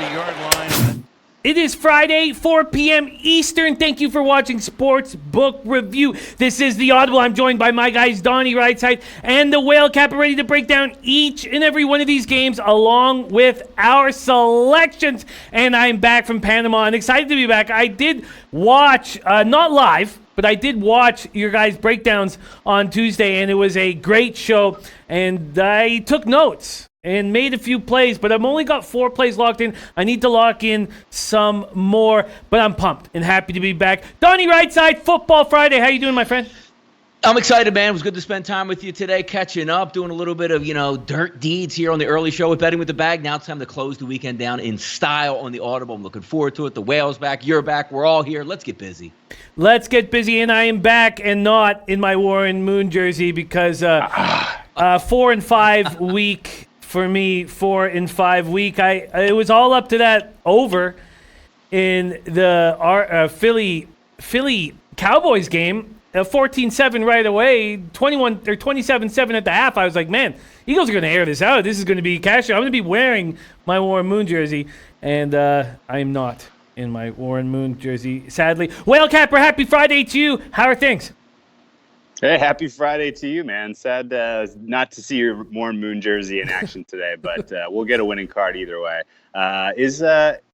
50-yard line. It is Friday, 4 p.m. Eastern. Thank you for watching Sports Book Review. This is The Audible. I'm joined by my guys, Donnie, Rightside, and the Whale Capper, ready to break down each and every one of these games along with our selections. And I'm back from Panama and excited to be back. I did watch, not live, but I did watch your guys' breakdowns on Tuesday, and it was a great show. And I took notes and made a few plays, but I've only got 4 plays locked in. I need to lock in some more, but I'm pumped and happy to be back. Donnie Rightside, Football Friday. How you doing, my friend? I'm excited, man. It was good to spend time with you today, catching up, doing a little bit of, dirt deeds here on the early show with Betting with the Bag. Now it's time to close the weekend down in style on the Audible. I'm looking forward to it. The Whale's back. You're back. We're all here. Let's get busy. Let's get busy, and I am back and not in my Warren Moon jersey because 4 and 5 week for me, 4 and 5 week. It was all up to that over in the Philly Cowboys game. 14-7 right away, 27-7 at the half. I was like, man, Eagles are going to air this out. This is going to be cash. I'm going to be wearing my Warren Moon jersey, and I'm not in my Warren Moon jersey, sadly. Whale Capper, happy Friday to you. How are things? Hey, happy Friday to you, man. Sad not to see your Warren Moon jersey in action today, but we'll get a winning card either way.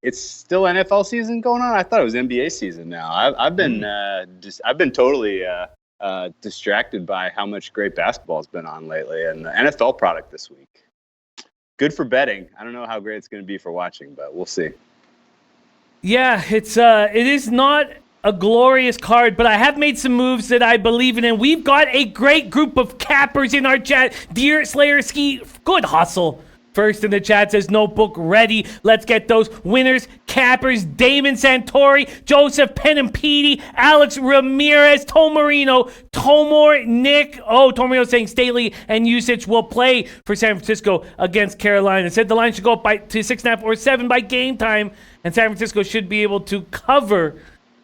It's still NFL season going on? I thought it was NBA season now. I've been totally distracted by how much great basketball has been on lately, and the NFL product this week. Good for betting. I don't know how great it's going to be for watching, but we'll see. Yeah, it is not a glorious card, but I have made some moves that I believe in, and we've got a great group of cappers in our chat. Deer Slayer Ski, good hustle. First in the chat says notebook ready. Let's get those winners, cappers. Damon Santori, Joseph Penampidi, Alex Ramirez, Tomarino, Tomor, Nick. Tomarino saying Staley and Usage will play for San Francisco against Carolina. Said the line should go up to 6.5 or 7 by game time, and San Francisco should be able to cover.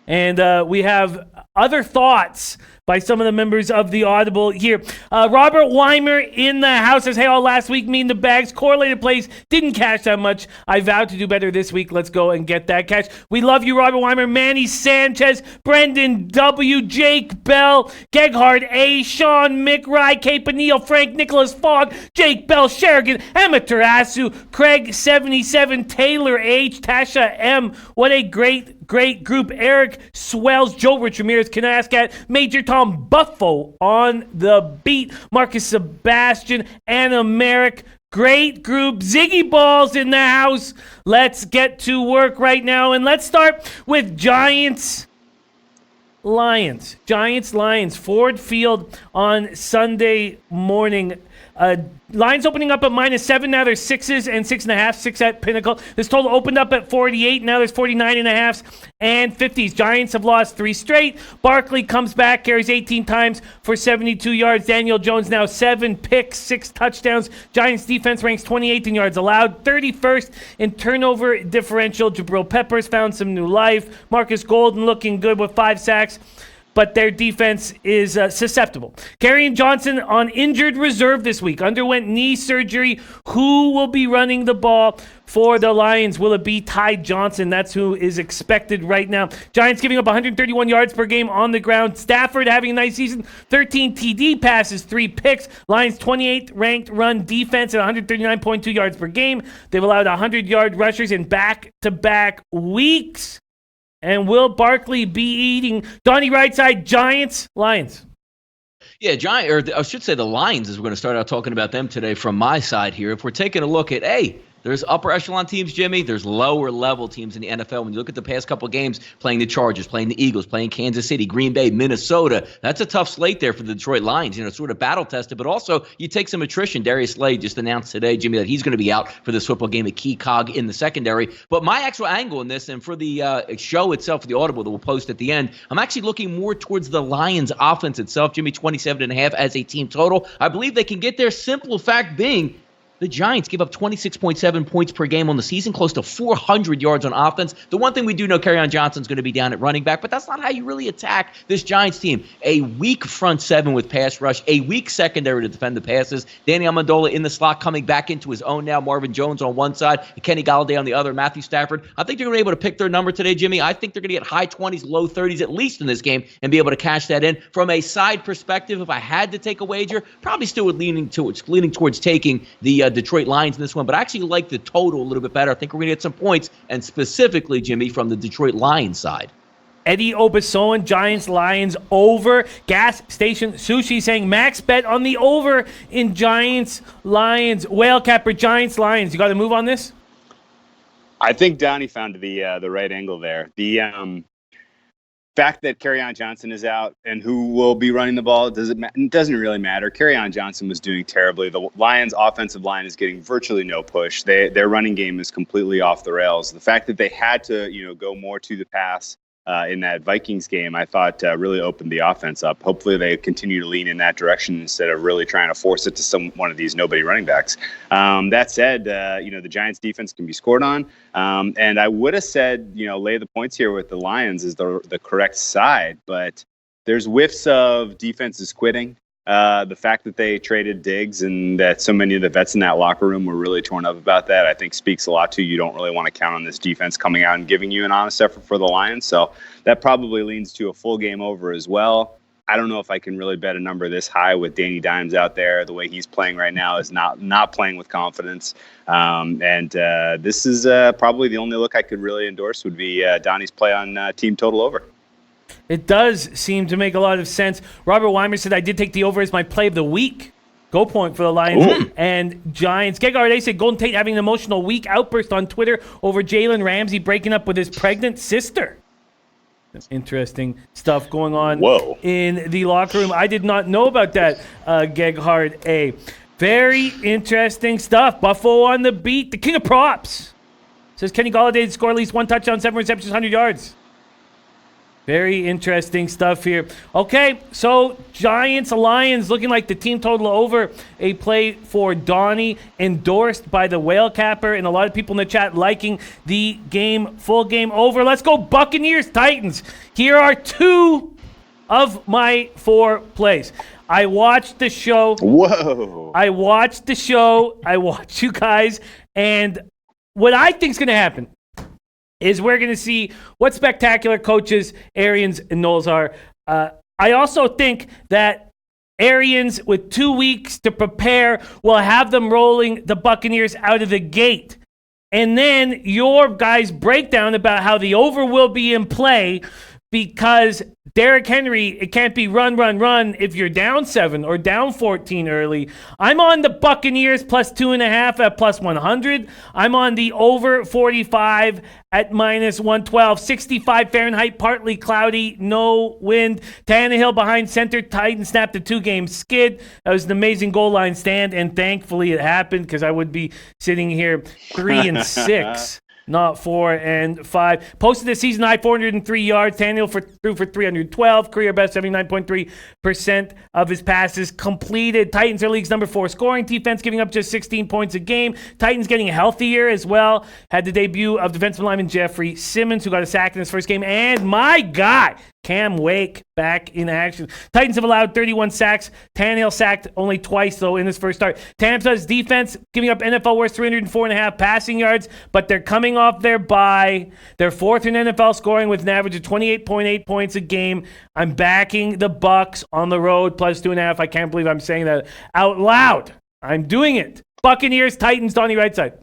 And we have other thoughts by some of the members of the Audible here. Robert Weimer in the house says, hey, all last week, me and the bags, correlated plays, didn't cash that much. I vowed to do better this week. Let's go and get that cash. We love you, Robert Weimer. Manny Sanchez, Brendan W., Jake Bell, Geghard A., Sean McRae, Cape Neal, Frank Nicholas Fogg, Jake Bell, Sherrigan, Emma Tarasu, Craig 77, Taylor H., Tasha M. What a great group. Eric Swells, Joe Rich Ramirez, Kanaskat, Major Tom Buffo on the beat, Marcus Sebastian, Anna Merrick. Great group. Ziggy Balls in the house. Let's get to work right now, and let's start with Giants Lions. Ford Field on Sunday morning. Lions opening up at -7. Now there's 6s and 6.5. 6 at Pinnacle. This total opened up at 48. Now there's 49.5s and 50s. Giants have lost 3 straight. Barkley comes back, carries 18 times for 72 yards. Daniel Jones now 7 picks, 6 touchdowns. Giants defense ranks 28th in yards allowed, 31st in turnover differential. Jabril Peppers found some new life. Marcus Golden looking good with 5 sacks. But their defense is susceptible. Kerryon Johnson on injured reserve this week. Underwent knee surgery. Who will be running the ball for the Lions? Will it be Ty Johnson? That's who is expected right now. Giants giving up 131 yards per game on the ground. Stafford having a nice season. 13 TD passes, 3 picks. Lions 28th ranked run defense at 139.2 yards per game. They've allowed 100-yard rushers in back-to-back weeks. And will Barkley be eating? Donnie Rightside, Giants, Lions. Yeah, I should say the Lions, as we're going to start out talking about them today from my side here. If we're taking a look at, there's upper echelon teams, Jimmy. There's lower level teams in the NFL. When you look at the past couple games, playing the Chargers, playing the Eagles, playing Kansas City, Green Bay, Minnesota, that's a tough slate there for the Detroit Lions. Sort of battle tested, but also you take some attrition. Darius Slade just announced today, Jimmy, that he's going to be out for this football game, a key cog in the secondary. But my actual angle in this, and for the show itself, for the Audible that we'll post at the end, I'm actually looking more towards the Lions offense itself. Jimmy, 27.5 as a team total. I believe they can get there. Simple fact being, The Giants give up 26.7 points per game on the season, close to 400 yards on offense. The one thing we do know, Kerryon Johnson's going to be down at running back, but that's not how you really attack this Giants team. A weak front seven with pass rush, a weak secondary to defend the passes. Danny Amendola in the slot coming back into his own now. Marvin Jones on one side, Kenny Golladay on the other, Matthew Stafford. I think they're going to be able to pick their number today, Jimmy. I think they're going to get high 20s, low 30s at least in this game and be able to cash that in. From a side perspective, if I had to take a wager, probably still would leaning towards taking the Detroit Lions in this one, but I actually like the total a little bit better. I think we're going to get some points, and specifically, Jimmy, from the Detroit Lions side. Eddie Obasoan, Giants, Lions, over. Gas Station Sushi saying max bet on the over in Giants, Lions. Whale Capper, Giants, Lions. You got to move on this? I think Donnie found the right angle there. The fact that Kerryon Johnson is out and who will be running the ball doesn't really matter. Kerryon Johnson was doing terribly. The Lions' offensive line is getting virtually no push. Their running game is completely off the rails. The fact that they had to go more to the pass in that Vikings game, I thought really opened the offense up. Hopefully they continue to lean in that direction instead of really trying to force it to one of these nobody running backs. That said, the Giants defense can be scored on. And I would have said, lay the points here with the Lions is the correct side, but there's whiffs of defenses quitting. The fact that they traded Diggs and that so many of the vets in that locker room were really torn up about that, I think speaks a lot to you don't really want to count on this defense coming out and giving you an honest effort for the Lions. So that probably leans to a full game over as well. I don't know if I can really bet a number this high with Danny Dimes out there. The way he's playing right now is not playing with confidence. This is probably the only look I could really endorse would be Donnie's play on team total over. It does seem to make a lot of sense. Robert Weimer said, I did take the over as my play of the week. Go point for the Lions and Giants. Gegard said Golden Tate having an emotional week outburst on Twitter over Jalen Ramsey breaking up with his pregnant sister. Interesting stuff going on in the locker room. I did not know about that, Geghard A. Very interesting stuff. Buffalo on the beat. The king of props. Says Kenny Golladay to score at least one touchdown, 7 receptions, 100 yards. Very interesting stuff here. Okay, so Giants, Lions looking like the team total over. A play for Donnie, endorsed by the Whale Capper, and a lot of people in the chat liking the game, full game over. Let's go Buccaneers, Titans. Here are 2 of my 4 plays. I watched the show. Whoa. I watched you guys, and what I think is going to happen is we're going to see what spectacular coaches Arians and Knowles are. I also think that Arians, with 2 weeks to prepare, will have them rolling the Buccaneers out of the gate. And then your guys' breakdown about how the over will be in play because Derrick Henry, it can't be run if you're down 7 or down 14 early. I'm on the Buccaneers plus 2.5 at plus 100. I'm on the over 45 at minus 112. 65 Fahrenheit, partly cloudy, no wind. Tannehill behind center. Titans snapped a 2-game skid. That was an amazing goal line stand, and thankfully it happened because I would be sitting here 3-6. Not 4 and 5. Posted the season high 403 yards. Tannehill threw for 312. Career best 79.3% of his passes completed. Titans are league's number 4 scoring defense, giving up just 16 points a game. Titans getting healthier as well. Had the debut of defensive lineman Jeffrey Simmons, who got a sack in his first game. And my guy, Cam Wake, back in action. Titans have allowed 31 sacks. Tannehill sacked only twice, though, in his first start. Tampa's defense giving up NFL worst 304.5 passing yards, but they're coming off their bye. They're 4th in NFL scoring with an average of 28.8 points a game. I'm backing the Bucs on the road, plus 2.5. I can't believe I'm saying that out loud. I'm doing it. Buccaneers, Titans, Donnie Rightside.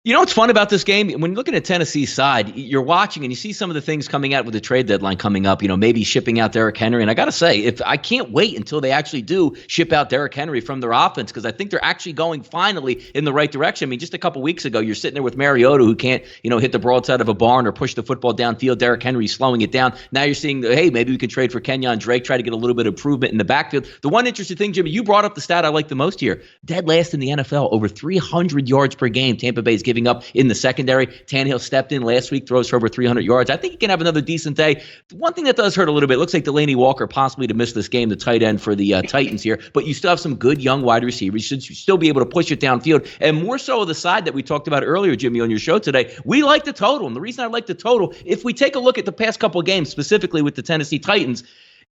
You know what's fun about this game? When you're looking at Tennessee's side, you're watching and you see some of the things coming out with the trade deadline coming up, maybe shipping out Derrick Henry. And I got to say, I can't wait until they actually do ship out Derrick Henry from their offense, because I think they're actually going finally in the right direction. I mean, just a couple weeks ago, you're sitting there with Mariota, who can't, hit the broadside of a barn or push the football downfield. Derrick Henry slowing it down. Now you're seeing, hey, maybe we can trade for Kenyon Drake, try to get a little bit of improvement in the backfield. The one interesting thing, Jimmy, you brought up the stat I like the most here. Dead last in the NFL, over 300 yards per game Tampa Bay is giving giving up in the secondary. Tannehill stepped in last week, throws for over 300 yards. I think he can have another decent day. One thing that does hurt a little bit, looks like Delanie Walker possibly to miss this game, the tight end for the Titans here, but you still have some good young wide receivers. You should still be able to push it downfield. And more so the side that we talked about earlier, Jimmy, on your show today, we like the total. And the reason I like the total, if we take a look at the past couple of games, specifically with the Tennessee Titans,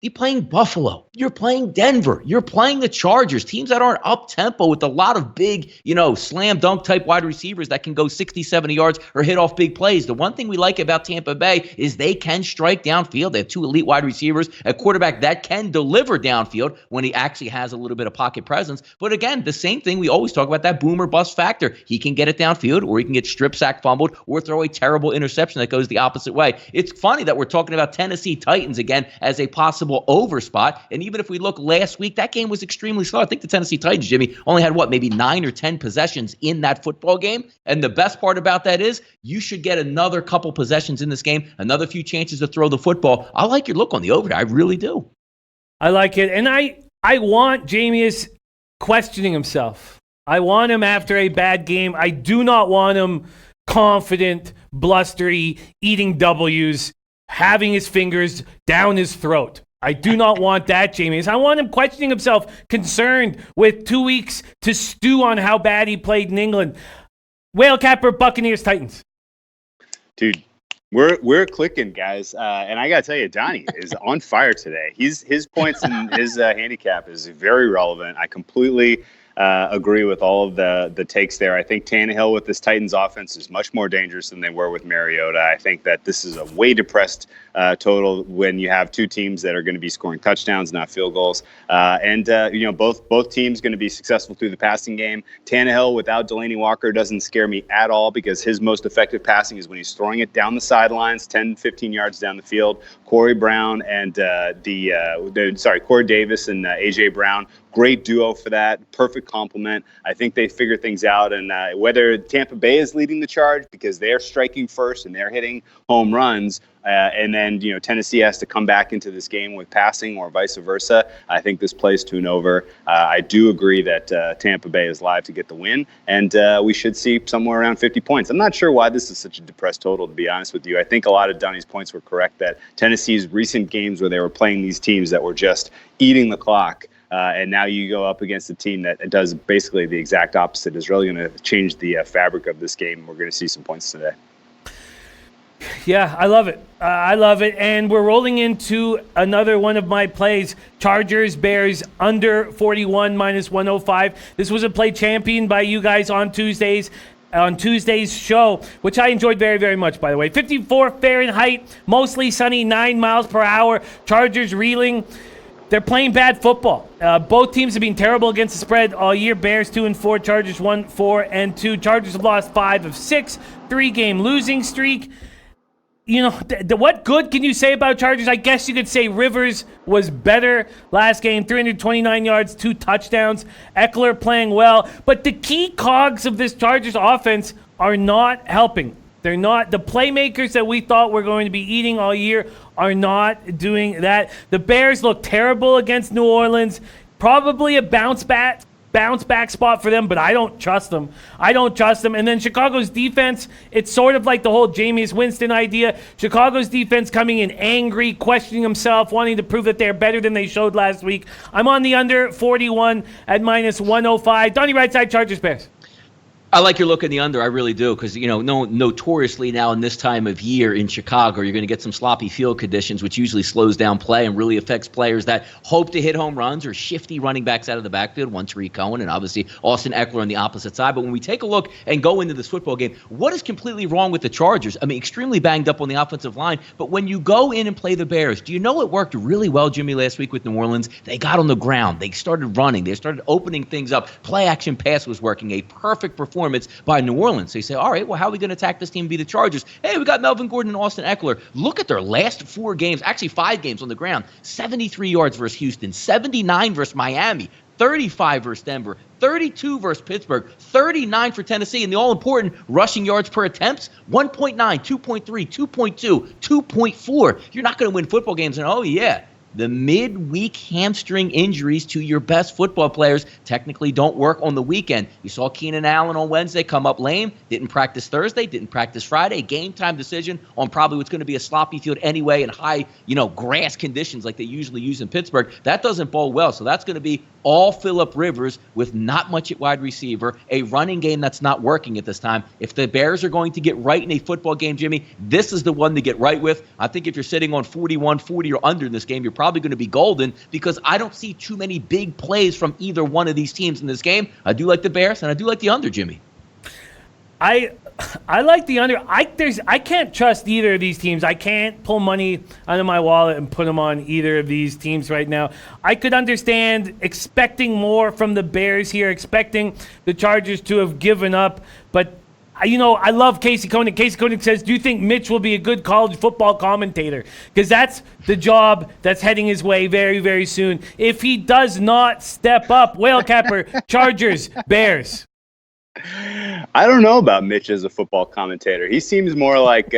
you're playing Buffalo. You're playing Denver. You're playing the Chargers, teams that aren't up-tempo with a lot of big, slam dunk type wide receivers that can go 60, 70 yards or hit off big plays. The one thing we like about Tampa Bay is they can strike downfield. They have two elite wide receivers, a quarterback that can deliver downfield when he actually has a little bit of pocket presence. But again, the same thing we always talk about, that boom or bust factor. He can get it downfield, or he can get strip sack fumbled, or throw a terrible interception that goes the opposite way. It's funny that we're talking about Tennessee Titans again as a possible over spot. And even if we look last week, that game was extremely slow. I think the Tennessee Titans, Jimmy, only had maybe 9 or 10 possessions in that football game. And the best part about that is you should get another couple possessions in this game, another few chances to throw the football. I like your look on the over. I really do. I like it. And I want Jameis questioning himself. I want him after a bad game. I do not want him confident, blustery, eating W's, having his fingers down his throat. I do not want that, Jameis. I want him questioning himself, concerned with 2 weeks to stew on how bad he played in England. Whale Capper, Buccaneers, Titans. Dude, we're clicking, guys. And I got to tell you, Donnie is on fire today. His points and his handicap is very relevant. I completely agree with all of the takes there. I think Tannehill with this Titans offense is much more dangerous than they were with Mariota. I think that this is a way depressed total when you have two teams that are going to be scoring touchdowns, not field goals. Both teams going to be successful through the passing game. Tannehill without Delanie Walker doesn't scare me at all, because his most effective passing is when he's throwing it down the sidelines, 10, 15 yards down the field. Corey Brown and Corey Davis and A.J. Brown, great duo for that. Perfect complement. I think they figure things out. And whether Tampa Bay is leading the charge because they're striking first and they're hitting home runs, and then Tennessee has to come back into this game with passing, or vice versa, I think this plays to an over. I do agree that Tampa Bay is live to get the win, and we should see somewhere around 50 points. I'm not sure why this is such a depressed total, to be honest with you. I think a lot of Donnie's points were correct, that Tennessee's recent games where they were playing these teams that were just eating the clock, and now you go up against a team that does basically the exact opposite, is really going to change the fabric of this game. We're going to see some points today. Yeah, I love it. I love it. And we're rolling into another one of my plays. Chargers, Bears, under 41, minus 105. This was a play championed by you guys on Tuesday's show, which I enjoyed very, very much, by the way. 54 Fahrenheit, mostly sunny, 9 miles per hour. Chargers reeling. They're playing bad football. Both teams have been terrible against the spread all year. Bears 2-4, Chargers 1-4-2. Chargers have lost 5 of 6, 3-game losing streak. What good can you say about Chargers? I guess you could say Rivers was better last game, 329 yards, 2 touchdowns. Eckler playing well. But the key cogs of this Chargers offense are not helping. They're not. The playmakers that we thought were going to be eating all year are not doing that. The Bears look terrible against New Orleans. Probably a bounce back spot for them, but I don't trust them. And then Chicago's defense, it's sort of like the whole Jameis Winston idea. Chicago's defense coming in angry, questioning himself, wanting to prove that they're better than they showed last week. I'm on the under 41 at minus 105. Donnie, Rightside, Chargers, Bears. I like your look in the under. I really do, because notoriously now in this time of year in Chicago, you're going to get some sloppy field conditions, which usually slows down play and really affects players that hope to hit home runs, or shifty running backs out of the backfield. One, Tariq Cohen, and obviously Austin Eckler on the opposite side. But when we take a look and go into this football game, what is completely wrong with the Chargers? I mean, extremely banged up on the offensive line. But when you go in and play the Bears, do you know it worked really well, Jimmy, last week with New Orleans? They got on the ground. They started running. They started opening things up. Play action pass was working. A perfect performance by New Orleans. So you say, all right, well, how are we going to attack this team and be the Chargers? Hey, we got Melvin Gordon and Austin Eckler. Look at their last 4 games, actually 5 games on the ground. 73 yards versus Houston, 79 versus Miami, 35 versus Denver, 32 versus Pittsburgh, 39 for Tennessee, and the all-important rushing yards per attempts, 1.9, 2.3, 2.2, 2.4. You're not going to win football games, and the midweek hamstring injuries to your best football players technically don't work on the weekend. You saw Keenan Allen on Wednesday come up lame, didn't practice Thursday, didn't practice Friday. Game time decision on probably what's going to be a sloppy field anyway in high, grass conditions like they usually use in Pittsburgh. That doesn't bode well. So that's going to be all Phillip Rivers with not much at wide receiver, a running game that's not working at this time. If the Bears are going to get right in a football game, Jimmy, this is the one to get right with. I think if you're sitting on 41-40 or under in this game, you're probably going to be golden because I don't see too many big plays from either one of these teams in this game. I do like the Bears, and I do like the under, Jimmy. I like the under. I can't trust either of these teams. I can't pull money out of my wallet and put them on either of these teams right now. I could understand expecting more from the Bears here, expecting the Chargers to have given up. But, I love Casey Koenig. Casey Koenig says, do you think Mitch will be a good college football commentator? Because that's the job that's heading his way very, very soon. If he does not step up, Whale Capper, Chargers, Bears. I don't know about Mitch as a football commentator. He seems more like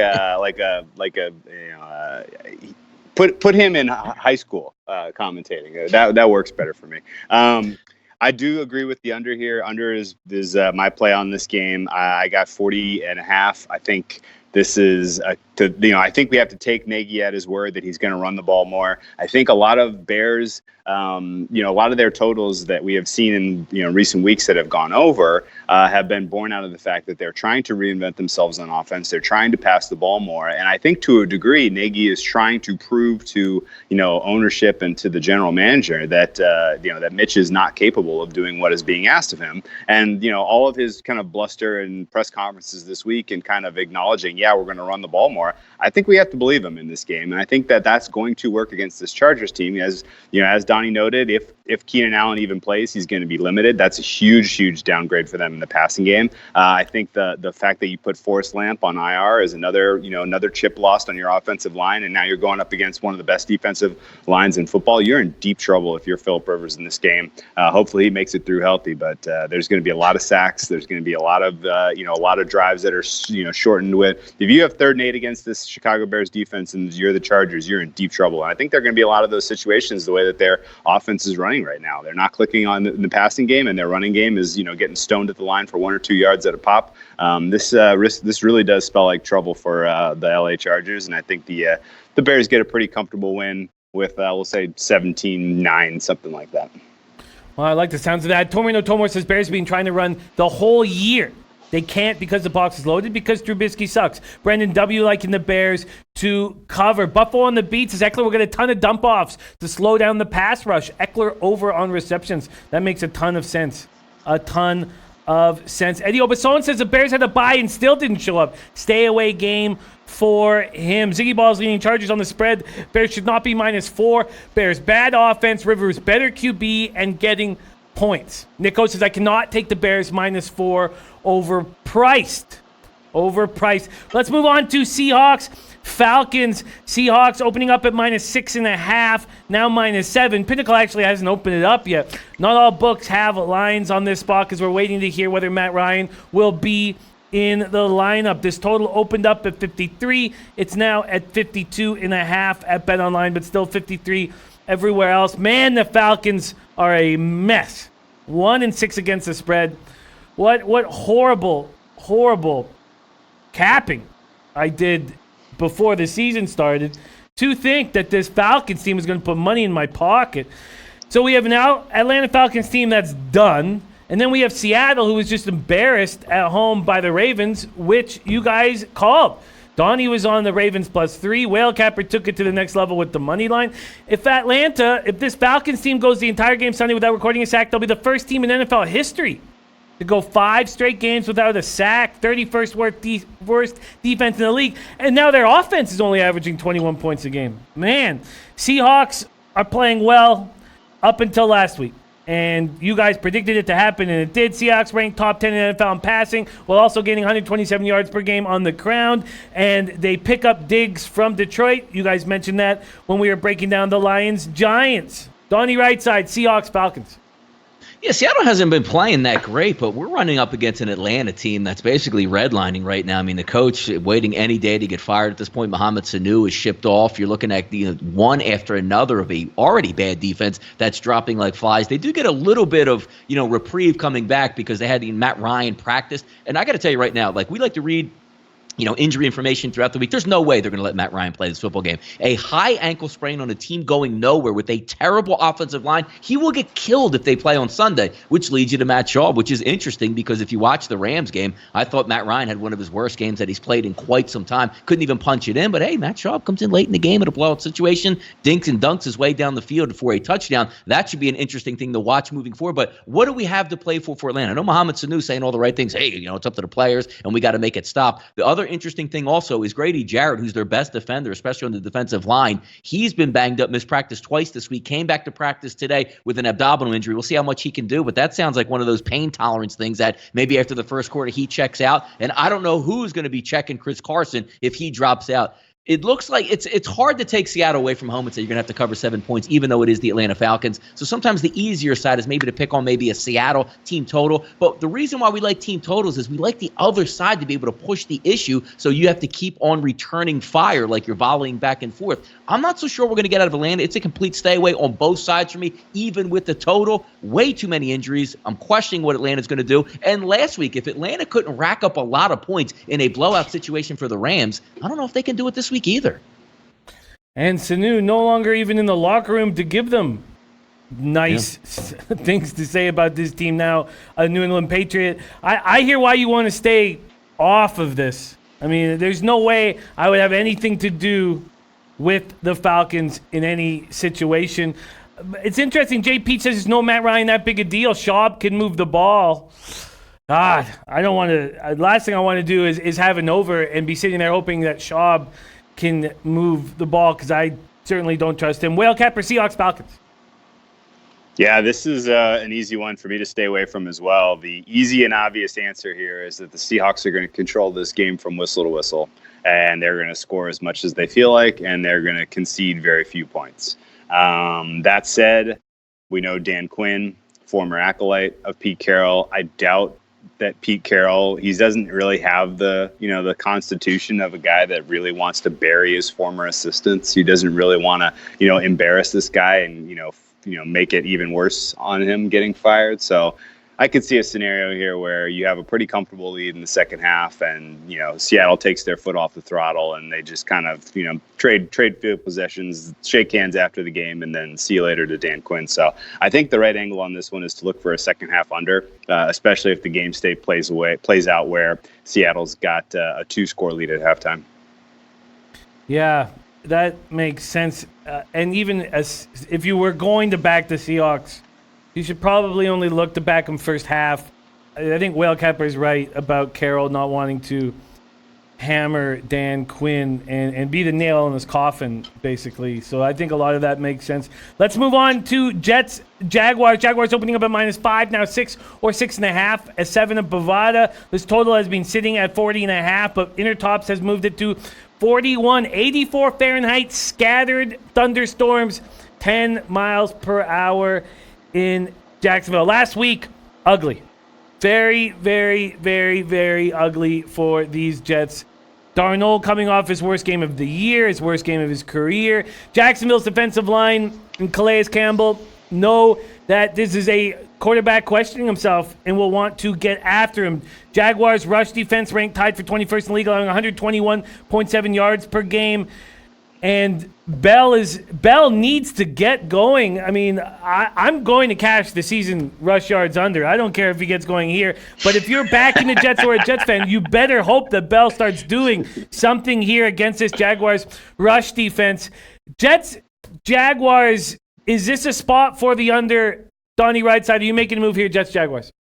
put him in high school commentating. That works better for me. I do agree with the under here. Under is my play on this game. I got 40.5. I think this is I think we have to take Nagy at his word that he's going to run the ball more. I think a lot of Bears, a lot of their totals that we have seen in recent weeks that have gone over have been born out of the fact that they're trying to reinvent themselves on offense. They're trying to pass the ball more, and I think to a degree Nagy is trying to prove to ownership and to the general manager that that Mitch is not capable of doing what is being asked of him. And all of his kind of bluster and press conferences this week and kind of acknowledging, we're going to run the ball more. I think we have to believe him in this game, and I think that that's going to work against this Chargers team. As Donnie noted, if Keenan Allen even plays, he's going to be limited. That's a huge downgrade for them in the passing game. I think the fact that you put Forrest Lamp on IR is another chip lost on your offensive line, and now you're going up against one of the best defensive lines in football. You're in deep trouble if you're Phillip Rivers in this game. Hopefully he makes it through healthy, but there's going to be a lot of sacks. There's going to be a lot of drives that are shortened with. If you have 3rd and 8 against this Chicago Bears defense and you're the Chargers, you're in deep trouble. And I think there are going to be a lot of those situations the way that their offense is running right now. They're not clicking on the passing game, and their running game is getting stoned at the line for 1 or 2 yards at a pop. This really does spell like trouble for the LA Chargers, and I think the Bears get a pretty comfortable win with we'll say 17-9, something like that. Well, I like the sounds of that. Torino Tomor says Bears have been trying to run the whole year. They can't because the box is loaded, because Trubisky sucks. Brendan W. liking the Bears to cover. Buffalo on the beat says Eckler will get a ton of dump-offs to slow down the pass rush. Eckler over on receptions. That makes a ton of sense. Eddie Obasson says the Bears had a bye and still didn't show up. Stay away game for him. Ziggy Ball's leading Chargers on the spread. Bears should not be -4. Bears bad offense. Rivers better QB and getting points. Nico says I cannot take the Bears -4. Overpriced. Let's move on to Seahawks. Falcons. Seahawks opening up at -6.5, now -7. Pinnacle actually hasn't opened it up yet. Not all books have lines on this spot because we're waiting to hear whether Matt Ryan will be in the lineup. This total opened up at 53. It's now at 52.5 at BetOnline, but still 53 everywhere else. Man, the Falcons are a mess. 1-6 against the spread. What horrible capping I did before the season started to think that this Falcons team was going to put money in my pocket. So we have now Atlanta Falcons team that's done. And then we have Seattle, who was just embarrassed at home by the Ravens, which you guys called. Donnie was on the Ravens +3. Whale Capper took it to the next level with the money line. If this Falcons team goes the entire game Sunday without recording a sack, they'll be the first team in NFL history to go 5 straight games without a sack, 31st worst defense in the league, and now their offense is only averaging 21 points a game. Man, Seahawks are playing well up until last week, and you guys predicted it to happen, and it did. Seahawks ranked top 10 in NFL in passing, while also gaining 127 yards per game on the ground, and they pick up Diggs from Detroit. You guys mentioned that when we were breaking down the Lions-Giants. Donnie Rightside, Seahawks, Falcons. Yeah, Seattle hasn't been playing that great, but we're running up against an Atlanta team that's basically redlining right now. I mean, the coach waiting any day to get fired at this point. Mohamed Sanu is shipped off. You're looking at one after another of a already bad defense that's dropping like flies. They do get a little bit of reprieve coming back because they had Matt Ryan practice. And I got to tell you right now, like we like to read injury information throughout the week. There's no way they're going to let Matt Ryan play this football game. A high ankle sprain on a team going nowhere with a terrible offensive line. He will get killed if they play on Sunday, which leads you to Matt Schaub, which is interesting because if you watch the Rams game, I thought Matt Ryan had one of his worst games that he's played in quite some time. Couldn't even punch it in, but hey, Matt Schaub comes in late in the game at a blowout situation, dinks and dunks his way down the field for a touchdown. That should be an interesting thing to watch moving forward. But what do we have to play for Atlanta? I know Mohamed Sanu saying all the right things. Hey, it's up to the players, and we got to make it stop. The other interesting thing also is Grady Jarrett, who's their best defender, especially on the defensive line. He's been banged up, missed practice twice this week, came back to practice today with an abdominal injury. We'll see how much he can do, but that sounds like one of those pain tolerance things that maybe after the first quarter he checks out. And I don't know who's going to be checking Chris Carson if he drops out. It looks like it's hard to take Seattle away from home and say you're going to have to cover 7 points, even though it is the Atlanta Falcons. So sometimes the easier side is maybe to pick on maybe a Seattle team total. But the reason why we like team totals is we like the other side to be able to push the issue, so you have to keep on returning fire like you're volleying back and forth. I'm not so sure we're going to get out of Atlanta. It's a complete stay away on both sides for me, even with the total. Way too many injuries. I'm questioning what Atlanta's going to do. And last week, if Atlanta couldn't rack up a lot of points in a blowout situation for the Rams, I don't know if they can do it this week either. And Sanu no longer even in the locker room to give them nice things to say about this team now, a New England Patriot. I hear why you want to stay off of this. I mean, there's no way I would have anything to do with the Falcons in any situation. It's interesting. Jay Pete says it's no Matt Ryan that big a deal. Schaub can move the ball. God, I don't want to. Last thing I want to do is have an over and be sitting there hoping that Schaub can move the ball because I certainly don't trust him. Whale Capper, Seahawks, Falcons. Yeah, this is an easy one for me to stay away from as well. The easy and obvious answer here is that the Seahawks are going to control this game from whistle to whistle, and they're going to score as much as they feel like, and they're going to concede very few points. That said, we know Dan Quinn, former acolyte of Pete Carroll. I doubt that Pete Carroll, he doesn't really have the constitution of a guy that really wants to bury his former assistants. He doesn't really want to, embarrass this guy and, make it even worse on him getting fired. So I could see a scenario here where you have a pretty comfortable lead in the second half and, Seattle takes their foot off the throttle and they just kind of, trade field possessions, shake hands after the game, and then see you later to Dan Quinn. So I think the right angle on this one is to look for a second half under, especially if the game state plays out where Seattle's got a 2-score lead at halftime. Yeah, that makes sense. And even as if you were going to back the Seahawks, you should probably only look to back them first half. I think Whale Capper is right about Carroll not wanting to hammer Dan Quinn and be the nail in his coffin, basically. So I think a lot of that makes sense. Let's move on to Jets, Jaguars. Jaguars opening up at -5, now 6 or 6.5, a 7 of Bovada. This total has been sitting at 40.5, but Intertops has moved it to 41, 84 Fahrenheit, scattered thunderstorms, 10 miles per hour in Jacksonville. Last week, ugly. Very, very, very, very ugly for these Jets. Darnold coming off his worst game of the year, his worst game of his career. Jacksonville's defensive line and Calais Campbell know that this is a quarterback questioning himself and will want to get after him. Jaguars' rush defense ranked tied for 21st in the league, allowing 121.7 yards per game. And Bell needs to get going. I mean, I'm going to cash the season rush yards under. I don't care if he gets going here. But if you're backing the Jets or a Jets fan, you better hope that Bell starts doing something here against this Jaguars rush defense. Jets, Jaguars, is this a spot for the under? Donnie Rightside, are you making a move here, Jets, Jaguars?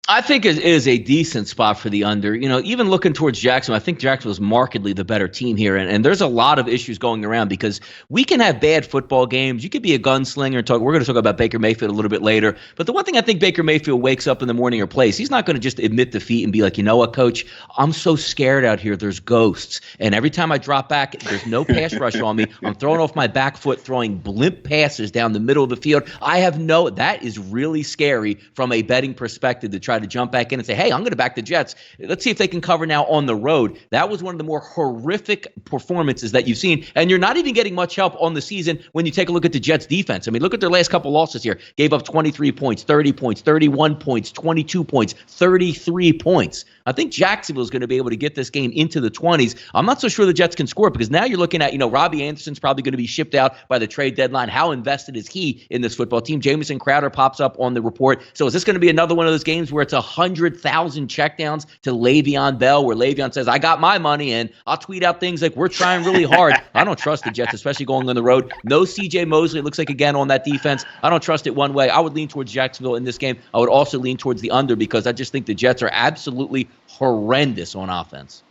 I think it is a decent spot for the under. Even looking towards Jacksonville, I think Jacksonville is markedly the better team here. And there's a lot of issues going around because we can have bad football games. You could be a gunslinger and talk. We're going to talk about Baker Mayfield a little bit later. But the one thing I think Baker Mayfield wakes up in the morning or plays, he's not going to just admit defeat and be like, you know what, coach, I'm so scared out here. There's ghosts. And every time I drop back, there's no pass rush on me. I'm throwing off my back foot, throwing blimp passes down the middle of the field. That is really scary from a betting perspective to try to jump back in and say, hey, I'm going to back the Jets. Let's see if they can cover now on the road. That was one of the more horrific performances that you've seen. And you're not even getting much help on the season when you take a look at the Jets defense. I mean, look at their last couple losses here. Gave up 23 points, 30 points, 31 points, 22 points, 33 points. I think Jacksonville is going to be able to get this game into the 20s. I'm not so sure the Jets can score because now you're looking at, Robbie Anderson's probably going to be shipped out by the trade deadline. How invested is he in this football team? Jamison Crowder pops up on the report. So is this going to be another one of those games where it's 100,000 checkdowns to Le'Veon Bell, where Le'Veon says, I got my money, and I'll tweet out things like, we're trying really hard. I don't trust the Jets, especially going on the road. No C.J. Mosley, it looks like, again, on that defense. I don't trust it one way. I would lean towards Jacksonville in this game. I would also lean towards the under because I just think the Jets are absolutely horrendous on offense.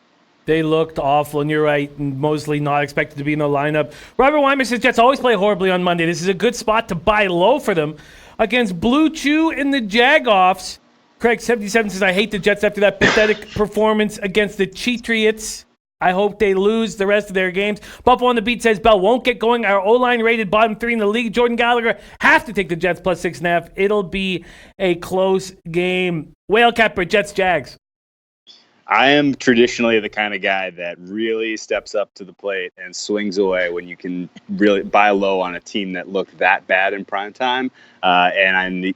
They looked awful, and you're right. Mosley not expected to be in the lineup. Robert Weimer says Jets always play horribly on Monday. This is a good spot to buy low for them against Blue Chew and the Jagoffs. Craig 77 says, I hate the Jets after that pathetic performance against the Cheatriots. I hope they lose the rest of their games. Buffalo on the Beat says Bell won't get going. Our O-line rated bottom 3 in the league. Jordan Gallagher have to take the Jets plus 6.5. It'll be a close game. Whale Capper, Jets, Jags. I am traditionally the kind of guy that really steps up to the plate and swings away when you can really buy low on a team that looked that bad in prime time. I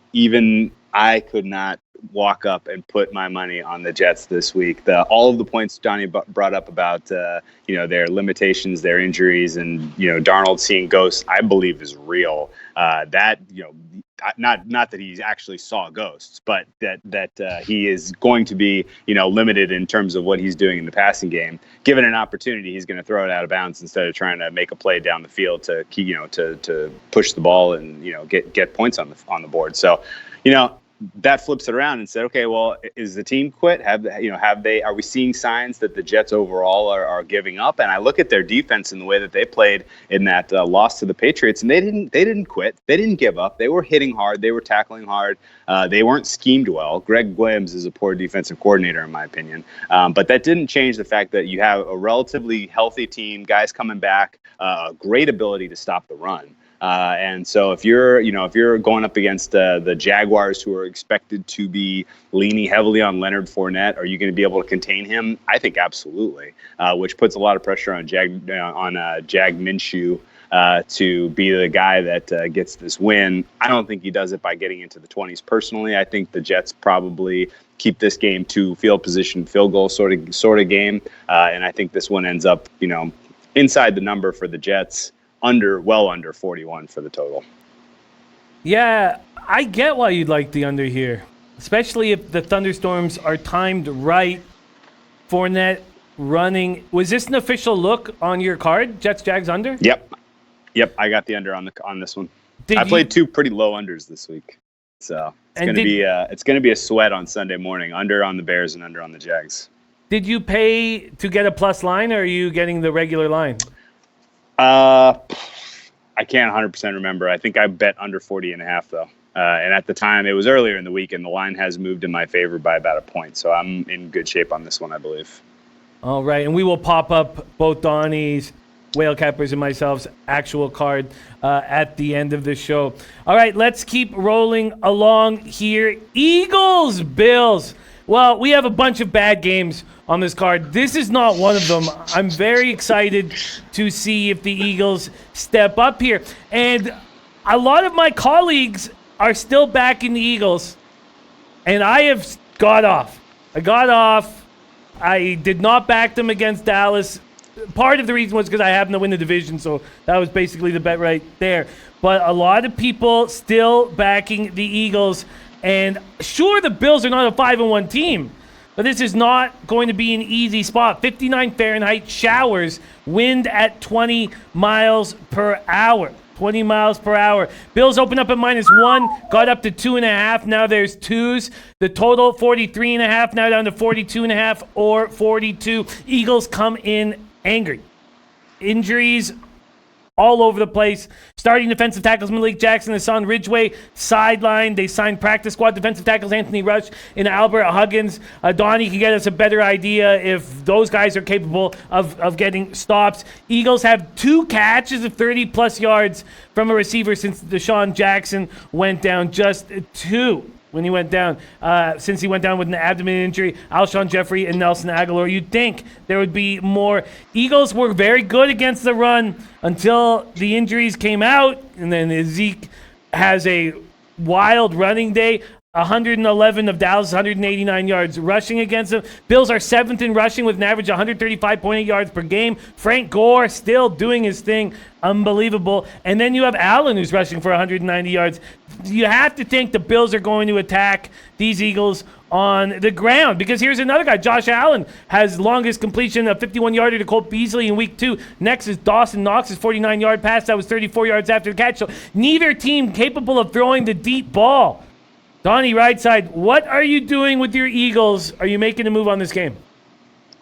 could not walk up and put my money on the Jets this week. All of the points Donnie brought up about their limitations, their injuries, and Darnold seeing ghosts, I believe is real. Not that he actually saw ghosts, but that he is going to be limited in terms of what he's doing in the passing game. Given an opportunity, he's going to throw it out of bounds instead of trying to make a play down the field to to push the ball and get points on the board. So that flips it around and said, okay, well, is the team quit? Are we seeing signs that the Jets overall are giving up? And I look at their defense and the way that they played in that loss to the Patriots, and they didn't quit. They didn't give up. They were hitting hard. They were tackling hard. They weren't schemed well. Greg Williams is a poor defensive coordinator, in my opinion. But that didn't change the fact that you have a relatively healthy team, guys coming back, a great ability to stop the run. And so if you're going up against the Jaguars, who are expected to be leaning heavily on Leonard Fournette, are you going to be able to contain him? I think absolutely, which puts a lot of pressure on Jag Minshew to be the guy that gets this win. I don't think he does it by getting into the 20s. Personally, I think the Jets probably keep this game to field position, field goal sort of game, and I think this one ends up inside the number for the Jets. Well under 41 for the total. Yeah, I get why you'd like the under here, especially if the thunderstorms are timed right. Fournette running. Was this an official look on your card? Jets, Jags under? Yep. I got the under on this one. I played two pretty low unders this week, so it's gonna be a sweat on Sunday morning. Under on the Bears and under on the Jags. Did you pay to get a plus line, or are you getting the regular line? I can't 100% remember. I think I bet under 40.5 though. And at the time, it was earlier in the week, and the line has moved in my favor by about a point. So I'm in good shape on this one, I believe. All right, and we will pop up both Donnie's, Whale Cappers, and myself's actual card at the end of the show. All right, let's keep rolling along here. Eagles, Bills. Well, we have a bunch of bad games on this card. This is not one of them. I'm very excited to see if the Eagles step up here. And a lot of my colleagues are still backing the Eagles, and I have got off. I did not back them against Dallas. Part of the reason was because I happened to win the division, so that was basically the bet right there. But a lot of people still backing the Eagles. And sure, the Bills are not a 5-1 team, but this is not going to be an easy spot. 59 Fahrenheit, showers, wind at 20 miles per hour. 20 miles per hour. Bills open up at -1, got up to 2.5. Now there's 2s. The total 43.5, now down to 42.5 or 42. Eagles come in angry. Injuries all over the place. Starting defensive tackles Malik Jackson, Hassan Ridgeway, sideline. They signed practice squad defensive tackles Anthony Rush and Albert Huggins. Donnie can get us a better idea if those guys are capable of getting stops. Eagles have 2 catches of 30-plus yards from a receiver since Deshaun Jackson went down. Just 2. When he went down, since he went down with an abdomen injury, Alshon Jeffrey and Nelson Aguilar. You'd think there would be more. Eagles were very good against the run until the injuries came out, and then Zeke has a wild running day. 111 of Dallas, 189 yards rushing against them. Bills are 7th in rushing with an average 135.8 yards per game. Frank Gore still doing his thing. Unbelievable. And then you have Allen, who's rushing for 190 yards. You have to think the Bills are going to attack these Eagles on the ground, because here's another guy. Josh Allen has longest completion, a 51-yarder to Colt Beasley in week 2. Next is Dawson Knox's 49-yard pass. That was 34 yards after the catch. So neither team capable of throwing the deep ball. Donnie, Rightside, what are you doing with your Eagles? Are you making a move on this game?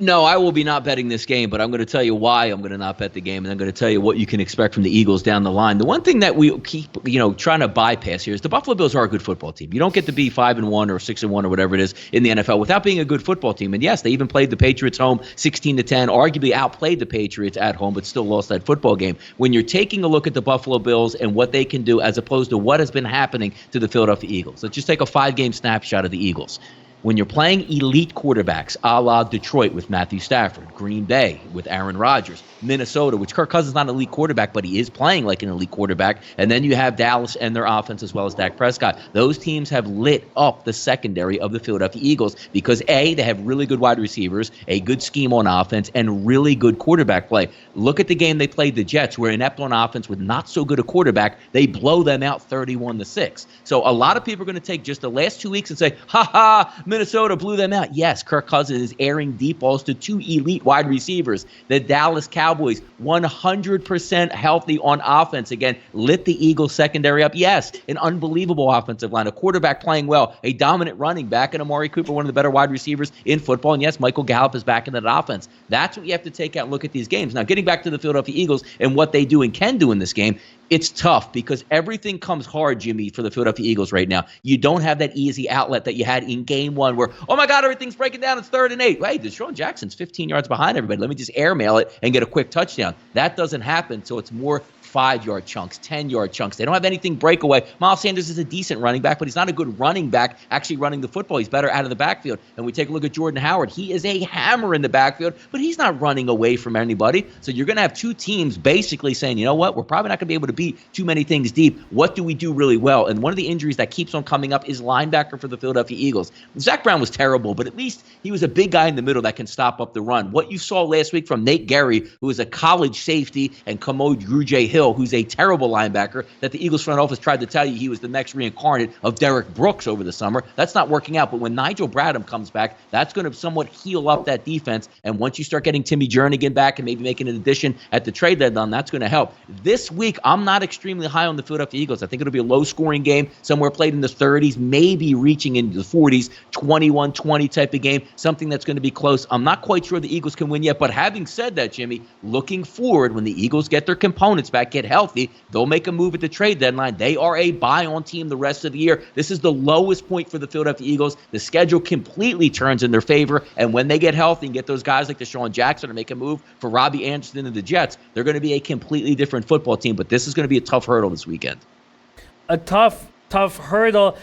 No, I will be not betting this game, but I'm going to tell you why I'm going to not bet the game, and I'm going to tell you what you can expect from the Eagles down the line. The one thing that we keep, trying to bypass here is the Buffalo Bills are a good football team. You don't get to be 5-1 or 6-1 or whatever it is in the NFL without being a good football team. And yes, they even played the Patriots home 16-10, arguably outplayed the Patriots at home, but still lost that football game. When you're taking a look at the Buffalo Bills and what they can do as opposed to what has been happening to the Philadelphia Eagles, let's just take a 5-game snapshot of the Eagles. When you're playing elite quarterbacks, a la Detroit with Matthew Stafford, Green Bay with Aaron Rodgers, Minnesota, which Kirk Cousins is not an elite quarterback, but he is playing like an elite quarterback, and then you have Dallas and their offense as well as Dak Prescott. Those teams have lit up the secondary of the Philadelphia Eagles because, A, they have really good wide receivers, a good scheme on offense, and really good quarterback play. Look at the game they played the Jets, where inept on offense with not so good a quarterback, they blow them out 31-6. So a lot of people are going to take just the last 2 weeks and say, ha, Minnesota blew them out. Yes, Kirk Cousins is airing deep balls to 2 elite wide receivers. The Dallas Cowboys, 100% healthy on offense. Again, lit the Eagles secondary up. Yes, an unbelievable offensive line, a quarterback playing well, a dominant running back, and Amari Cooper, one of the better wide receivers in football. And yes, Michael Gallup is back in that offense. That's what you have to take out and look at these games. Now, getting back to the Philadelphia Eagles and what they do and can do in this game, it's tough because everything comes hard, Jimmy, for the Philadelphia Eagles right now. You don't have that easy outlet that you had in game 1 where, oh my God, everything's breaking down. It's 3rd and 8. Hey, Deshaun Jackson's 15 yards behind everybody. Let me just airmail it and get a quick touchdown. That doesn't happen, so it's more 5-yard chunks, 10-yard chunks. They don't have anything breakaway. Miles Sanders is a decent running back, but he's not a good running back actually running the football. He's better out of the backfield. And we take a look at Jordan Howard. He is a hammer in the backfield, but he's not running away from anybody. So you're going to have 2 teams basically saying, you know what, we're probably not going to be able to beat too many things deep. What do we do really well? And one of the injuries that keeps on coming up is linebacker for the Philadelphia Eagles. Zach Brown was terrible, but at least he was a big guy in the middle that can stop up the run. What you saw last week from Nate Gerry, who is a college safety, and Commode Grugier-Hill, who's a terrible linebacker, that the Eagles front office tried to tell you he was the next reincarnate of Derek Brooks over the summer. That's not working out. But when Nigel Bradham comes back, that's going to somewhat heal up that defense. And once you start getting Timmy Jernigan back and maybe making an addition at the trade deadline, that's going to help. This week, I'm not extremely high on the Philadelphia Eagles. I think it'll be a low-scoring game, somewhere played in the 30s, maybe reaching into the 40s, 21-20 type of game, something that's going to be close. I'm not quite sure the Eagles can win yet. But having said that, Jimmy, looking forward, when the Eagles get their components back, get healthy, they'll make a move at the trade deadline. They are a buy-on team the rest of the year. This is the lowest point for the Philadelphia Eagles. The schedule completely turns in their favor, and when they get healthy and get those guys like Deshaun Jackson to make a move for Robbie Anderson and the Jets, they're going to be a completely different football team. But this is going to be a tough hurdle this weekend. A tough hurdle.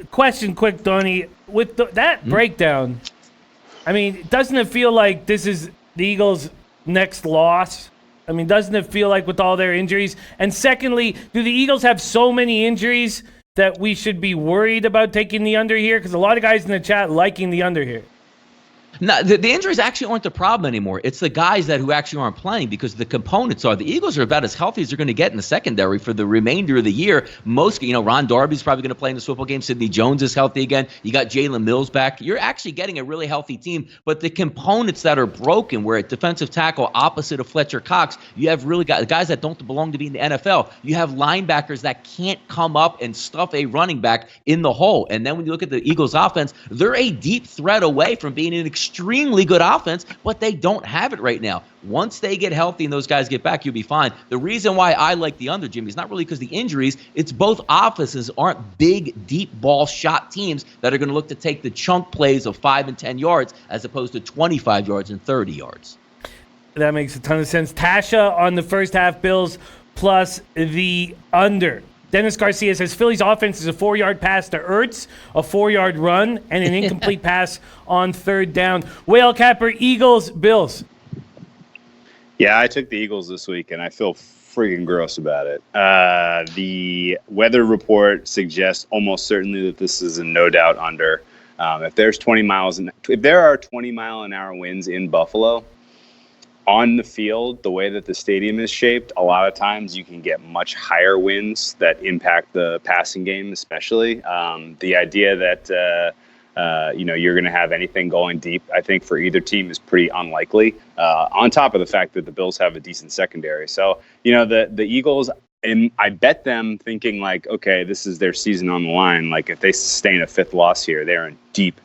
Question quick, Donnie. With that breakdown, I mean, doesn't it feel like this is the Eagles' next loss? I mean, doesn't it feel like with all their injuries? And secondly, do the Eagles have so many injuries that we should be worried about taking the under here? Because a lot of guys in the chat liking the under here. No, the injuries actually aren't the problem anymore. It's the guys who actually aren't playing because the components are. The Eagles are about as healthy as they're going to get in the secondary for the remainder of the year. Ron Darby's probably going to play in this football game. Sidney Jones is healthy again. You got Jalen Mills back. You're actually getting a really healthy team. But the components that are broken, where at defensive tackle opposite of Fletcher Cox, you have really got guys that don't belong to be in the NFL. You have linebackers that can't come up and stuff a running back in the hole. And then when you look at the Eagles offense, they're a deep threat away from being an extremely good offense, but they don't have it right now. Once they get healthy and those guys get back, you'll be fine. The reason why I like the under, Jimmy, is not really because the injuries. It's both offenses aren't big, deep ball shot teams that are going to look to take the chunk plays of 5 and 10 yards as opposed to 25 yards and 30 yards. That makes a ton of sense. Tasha on the first half Bills plus the under. Dennis Garcia says Philly's offense is a 4-yard pass to Ertz, a 4-yard run, and an incomplete pass on third down. Whale Capper, Eagles, Bills. Yeah, I took the Eagles this week, and I feel freaking gross about it. The weather report suggests almost certainly that this is a no doubt under. If there are 20-mile-an-hour winds in Buffalo, on the field, the way that the stadium is shaped, a lot of times you can get much higher winds that impact the passing game, especially. The idea that you're going to have anything going deep, I think, for either team is pretty unlikely. On top of the fact that the Bills have a decent secondary, so the Eagles. And I bet them thinking like, okay, this is their season on the line. Like if they sustain a 5th loss here, they're in deep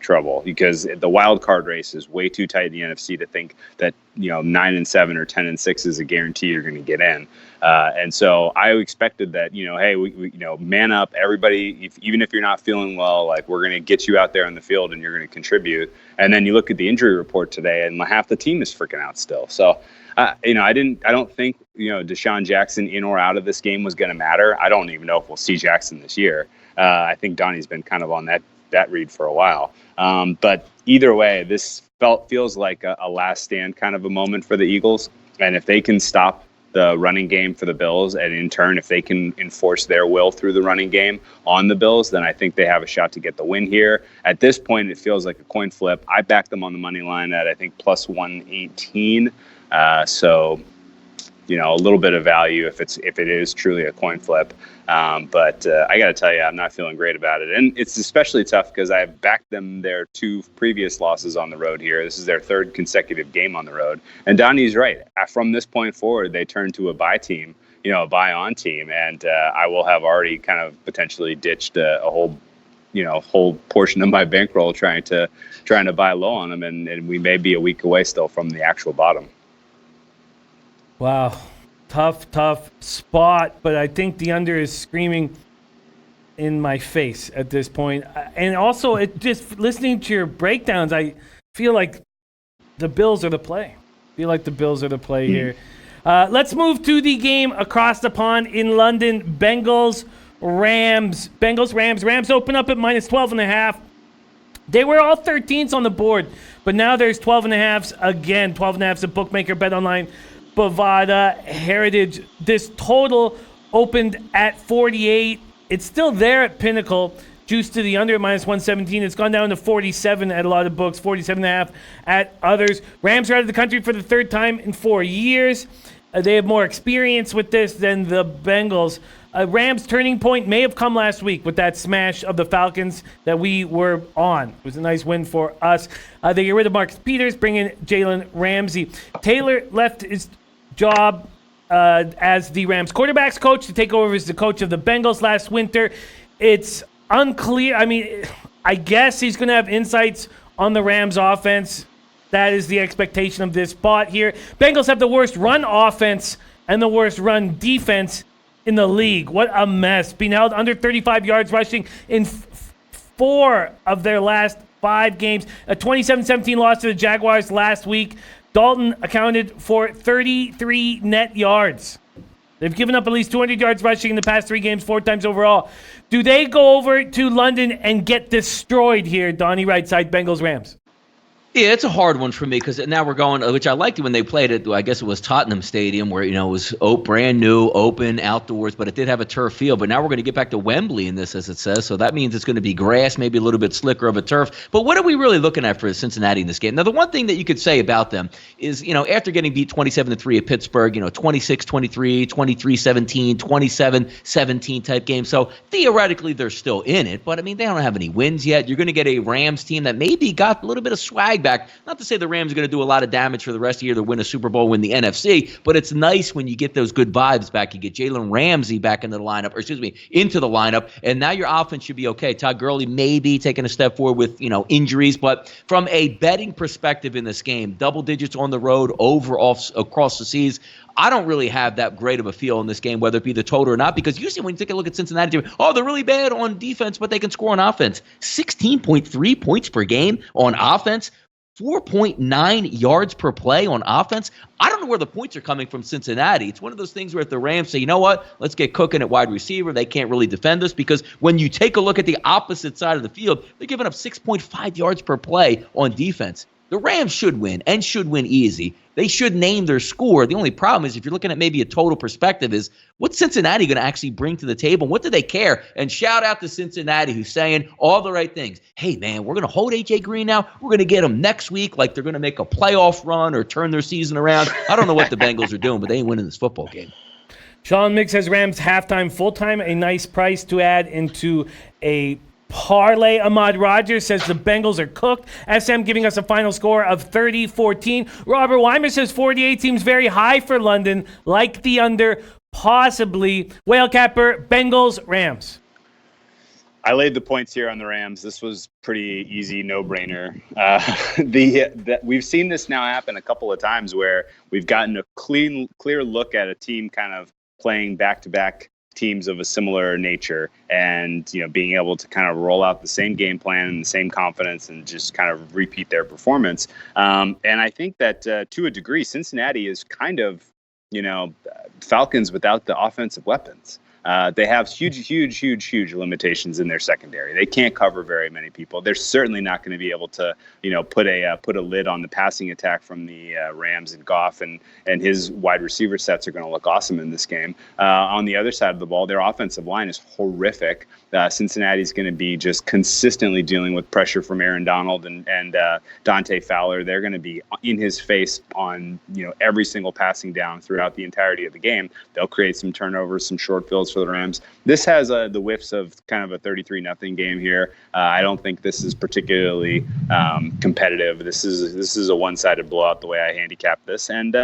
trouble because the wild card race is way too tight in the NFC to think that 9-7 or 10-6 is a guarantee you're going to get in. And so I expected that hey, we man up, everybody. Even if you're not feeling well, like we're going to get you out there on the field and you're going to contribute. And then you look at the injury report today, and half the team is freaking out still. So. I don't think, Deshaun Jackson in or out of this game was going to matter. I don't even know if we'll see Jackson this year. I think Donnie's been kind of on that read for a while. But either way, this feels like a last stand kind of a moment for the Eagles. And if they can stop the running game for the Bills, and in turn, if they can enforce their will through the running game on the Bills, then I think they have a shot to get the win here. At this point, it feels like a coin flip. I backed them on the money line at, I think, plus 118. So, a little bit of value if it is truly a coin flip. But I got to tell you, I'm not feeling great about it. And it's especially tough because I've backed them their 2 previous losses on the road here. This is their 3rd consecutive game on the road. And Donnie's right. From this point forward, they turn to a buy team, a buy on team. And I will have already kind of potentially ditched a whole portion of my bankroll trying to buy low on them. And we may be a week away still from the actual bottom. Wow. Tough spot, but I think the under is screaming in my face at this point. And also, it just listening to your breakdowns, I feel like the Bills are the play. Here. Let's move to the game across the pond in London. Bengals, Rams. Rams open up at minus 12.5. They were all 13s on the board, but now there's 12.5s again. 12.5s a bookmaker bet online. Bovada, Heritage. This total opened at 48. It's still there at Pinnacle. Juice to the under at minus 117. It's gone down to 47 at a lot of books, 47.5 at others. Rams are out of the country for the 3rd time in 4 years. They have more experience with this than the Bengals. Rams' turning point may have come last week with that smash of the Falcons that we were on. It was a nice win for us. They get rid of Marcus Peters, bring in Jalen Ramsey. Taylor left his job as the Rams quarterbacks coach to take over as the coach of the Bengals last winter. It's unclear. I mean, I guess he's going to have insights on the Rams offense. That is the expectation of this spot here. Bengals have the worst run offense and the worst run defense in the league. What a mess. Being held under 35 yards rushing in 4 of their last 5 games. A 27-17 loss to the Jaguars last week. Dalton accounted for 33 net yards. They've given up at least 200 yards rushing in the past 3 games, 4 times overall. Do they go over to London and get destroyed here, Donnie Rightside, Bengals, Rams? Yeah, it's a hard one for me because now we're going, which I liked it when they played it. I guess it was Tottenham Stadium where, it was brand new, open, outdoors, but it did have a turf field. But now we're going to get back to Wembley in this, as it says. So that means it's going to be grass, maybe a little bit slicker of a turf. But what are we really looking at for Cincinnati in this game? Now, the one thing that you could say about them is, after getting beat 27-3 at Pittsburgh, 26-23, 23-17, 27-17 type game. So theoretically, they're still in it. But, they don't have any wins yet. You're going to get a Rams team that maybe got a little bit of swag back. Not to say the Rams are going to do a lot of damage for the rest of the year to win a Super Bowl, win the NFC, but it's nice when you get those good vibes back. You get Jalen Ramsey back into the lineup, and now your offense should be okay. Todd Gurley may be taking a step forward with, injuries, but from a betting perspective in this game, double digits on the road, across the seas, I don't really have that great of a feel in this game, whether it be the total or not, because usually when you take a look at Cincinnati, they're really bad on defense, but they can score on offense. 16.3 points per game on offense. 4.9 yards per play on offense. I don't know where the points are coming from Cincinnati. It's one of those things where if the Rams say, you know what, let's get cooking at wide receiver, they can't really defend us, because when you take a look at the opposite side of the field, they're giving up 6.5 yards per play on defense. The Rams should win, and should win easy. They should name their score. The only problem is, if you're looking at maybe a total perspective, is what's Cincinnati going to actually bring to the table? What do they care? And shout out to Cincinnati, who's saying all the right things. Hey, man, we're going to hold A.J. Green now. We're going to get him next week, like they're going to make a playoff run or turn their season around. I don't know what the Bengals are doing, but they ain't winning this football game. Sean Mick says Rams halftime, full-time, a nice price to add into a parlay. Ahmad Rogers says the Bengals are cooked. SM giving us a final score of 30-14. Robert Weimer says 48 seems very high for London, like the under, possibly. Whale Capper, Bengals, Rams. I laid the points here on the Rams. This was pretty easy, no-brainer. We've seen this now happen a couple of times where we've gotten a clear look at a team kind of playing back-to-back teams of a similar nature, and being able to kind of roll out the same game plan and the same confidence and just kind of repeat their performance. And I think that to a degree, Cincinnati is kind of Falcons without the offensive weapons. They have huge limitations in their secondary. They can't cover very many people. They're certainly not going to be able to, put a lid on the passing attack from the Rams, and Goff and his wide receiver sets are going to look awesome in this game. On the other side of the ball, their offensive line is horrific. Cincinnati's going to be just consistently dealing with pressure from Aaron Donald and Dante Fowler. They're going to be in his face on every single passing down throughout the entirety of the game. They'll create some turnovers, some short fields for the Rams. This has the whiffs of kind of a 33-0 game here. I don't think this is particularly competitive. This is a one-sided blowout the way I handicap this, and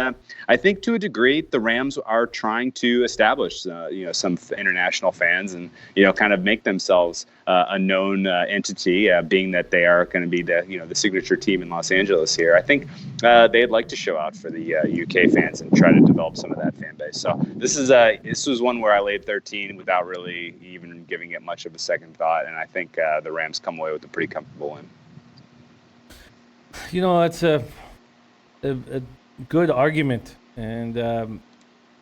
I think to a degree the Rams are trying to establish some international fans and kind of make themselves a known entity, being that they are going to be the signature team in Los Angeles here. I think they'd like to show out for the UK fans and try to develop some of that fan base. So this was one where I laid 13 without really even giving it much of a second thought, and I think the Rams come away with a pretty comfortable win. It's a good argument, and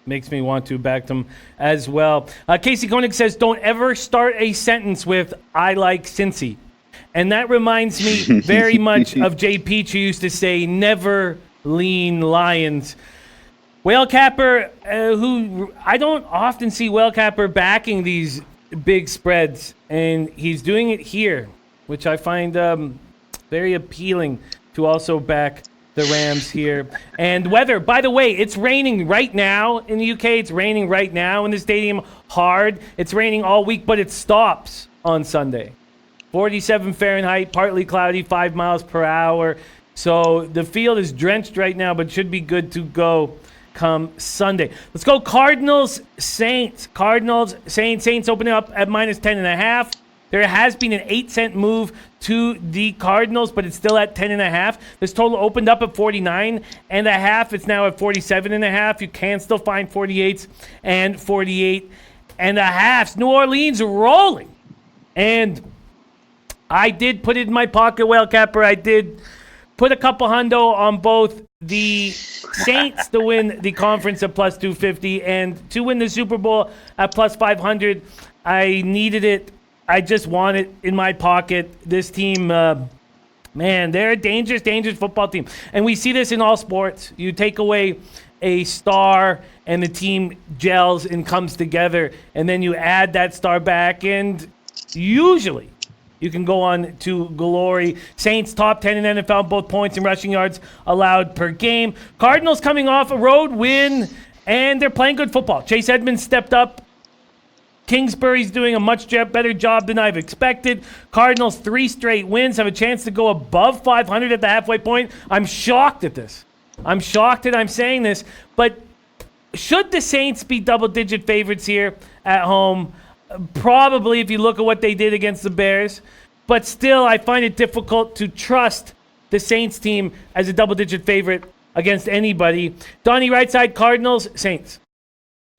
makes me want to back them as well. Casey Koenig says, don't ever start a sentence with, I like Cincy. And that reminds me very much of Jay Peach, who used to say, never lean Lions. Whale Capper, who I don't often see Whale Capper backing these big spreads, and he's doing it here, which I find very appealing to also back the Rams here. And weather, by the way, it's raining right now in the UK. It's raining right now in the stadium hard. It's raining all week, but it stops on Sunday. 47 Fahrenheit, partly cloudy, 5 miles per hour. So the field is drenched right now, but should be good to go come Sunday. Let's go Cardinals, Saints. Saints opening up at minus 10.5. There has been an 8-cent move to the Cardinals, but it's still at 10.5. This total opened up at 49.5. It's now at 47.5. You can still find 48s and 48.5. New Orleans rolling. And I did put it in my pocket, Whale Capper. I did put a couple hundo on both the Saints to win the conference at plus 250 and to win the Super Bowl at plus 500. I needed it. I just want it in my pocket. This team Man, they're a dangerous, dangerous football team. And we see this in all sports. You take away a star and the team gels and comes together, and then you add that star back, and usually you can go on to glory. Saints top 10 in NFL, both points and rushing yards allowed per game. Cardinals coming off a road win, and they're playing good football. Chase Edmonds stepped up. Kingsbury's doing a much better job than I've expected. Cardinals 3 straight wins, have a chance to go above 500 at the halfway point. I'm shocked at this. I'm shocked that I'm saying this, but should the Saints be double-digit favorites here at home? Probably, if you look at what they did against the Bears. But still, I find it difficult to trust the Saints team as a double-digit favorite against anybody. Donnie, Rightside, Cardinals, Saints.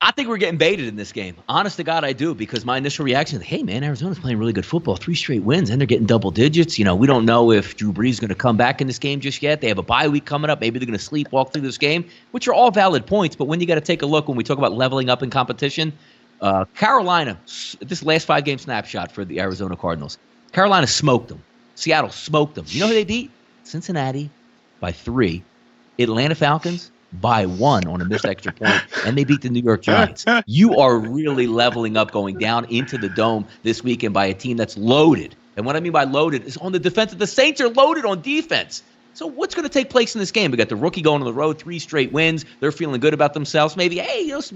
I think we're getting baited in this game. Honest to God, I do, because my initial reaction is, hey, man, Arizona's playing really good football. 3 straight wins, and they're getting double digits. We don't know if Drew Brees is going to come back in this game just yet. They have a bye week coming up. Maybe they're going to sleepwalk through this game, which are all valid points. But when you got to take a look, when we talk about leveling up in competition, Carolina, this last 5-game snapshot for the Arizona Cardinals, Carolina smoked them. Seattle smoked them. You know who they beat? Cincinnati by 3. Atlanta Falcons by 1 on a missed extra point, and they beat the New York Giants. You are really leveling up going down into the Dome this weekend by a team that's loaded. And what I mean by loaded is on the defense. The Saints are loaded on defense. So what's going to take place in this game? We got the rookie going on the road, 3 straight wins. They're feeling good about themselves. Maybe,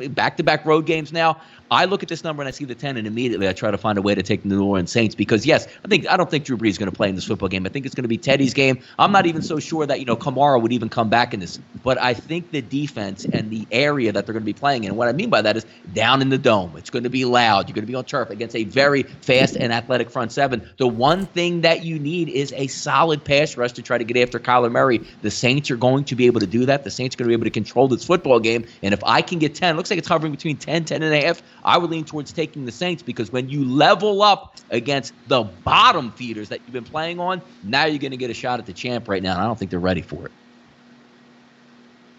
back-to-back road games now. I look at this number and I see the 10, and immediately I try to find a way to take the New Orleans Saints because, yes, I don't think Drew Brees is going to play in this football game. I think it's going to be Teddy's game. I'm not even so sure that, Kamara would even come back in this. But I think the defense and the area that they're going to be playing in, and what I mean by that is down in the Dome. It's going to be loud. You're going to be on turf against a very fast and athletic front seven. The one thing that you need is a solid pass rush to try to get after Kyler Murray. The Saints are going to be able to do that. The Saints are going to be able to control this football game. And if I can get 10, looks like it's hovering between 10, 10.5. I would lean towards taking the Saints because when you level up against the bottom feeders that you've been playing on, now you're going to get a shot at the champ right now, and I don't think they're ready for it.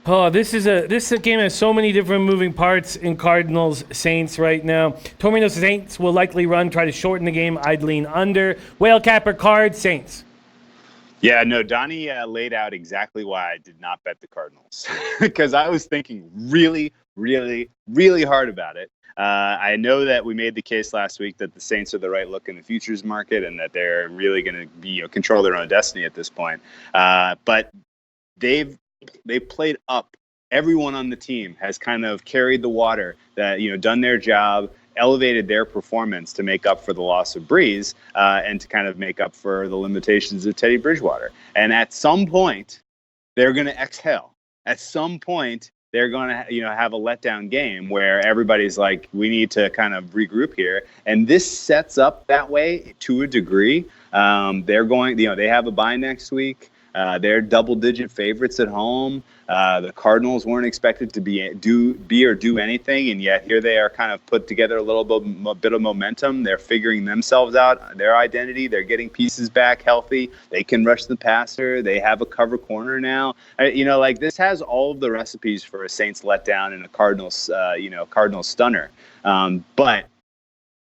Oh, this is a game that has so many different moving parts in Cardinals Saints right now. Torino Saints will likely try to shorten the game. I'd lean under. Whale Capper Card Saints. Yeah, no, Donnie laid out exactly why I did not bet the Cardinals because I was thinking really, really, really hard about it. I know that we made the case last week that the Saints are the right look in the futures market and that they're really going to be control their own destiny at this point. But they played up. Everyone on the team has kind of carried the water, that done their job, elevated their performance to make up for the loss of Brees and to kind of make up for the limitations of Teddy Bridgewater. And at some point, they're going to exhale. At some point, they're going to have a letdown game where everybody's like, we need to kind of regroup here. And this sets up that way to a degree. They're going, they have a bye next week. They're double-digit favorites at home. The Cardinals weren't expected to do anything, and yet here they are, kind of put together a little bit of momentum. They're figuring themselves out, their identity. They're getting pieces back healthy. They can rush the passer. They have a cover corner now. This has all of the recipes for a Saints letdown and a Cardinals, Cardinals stunner. But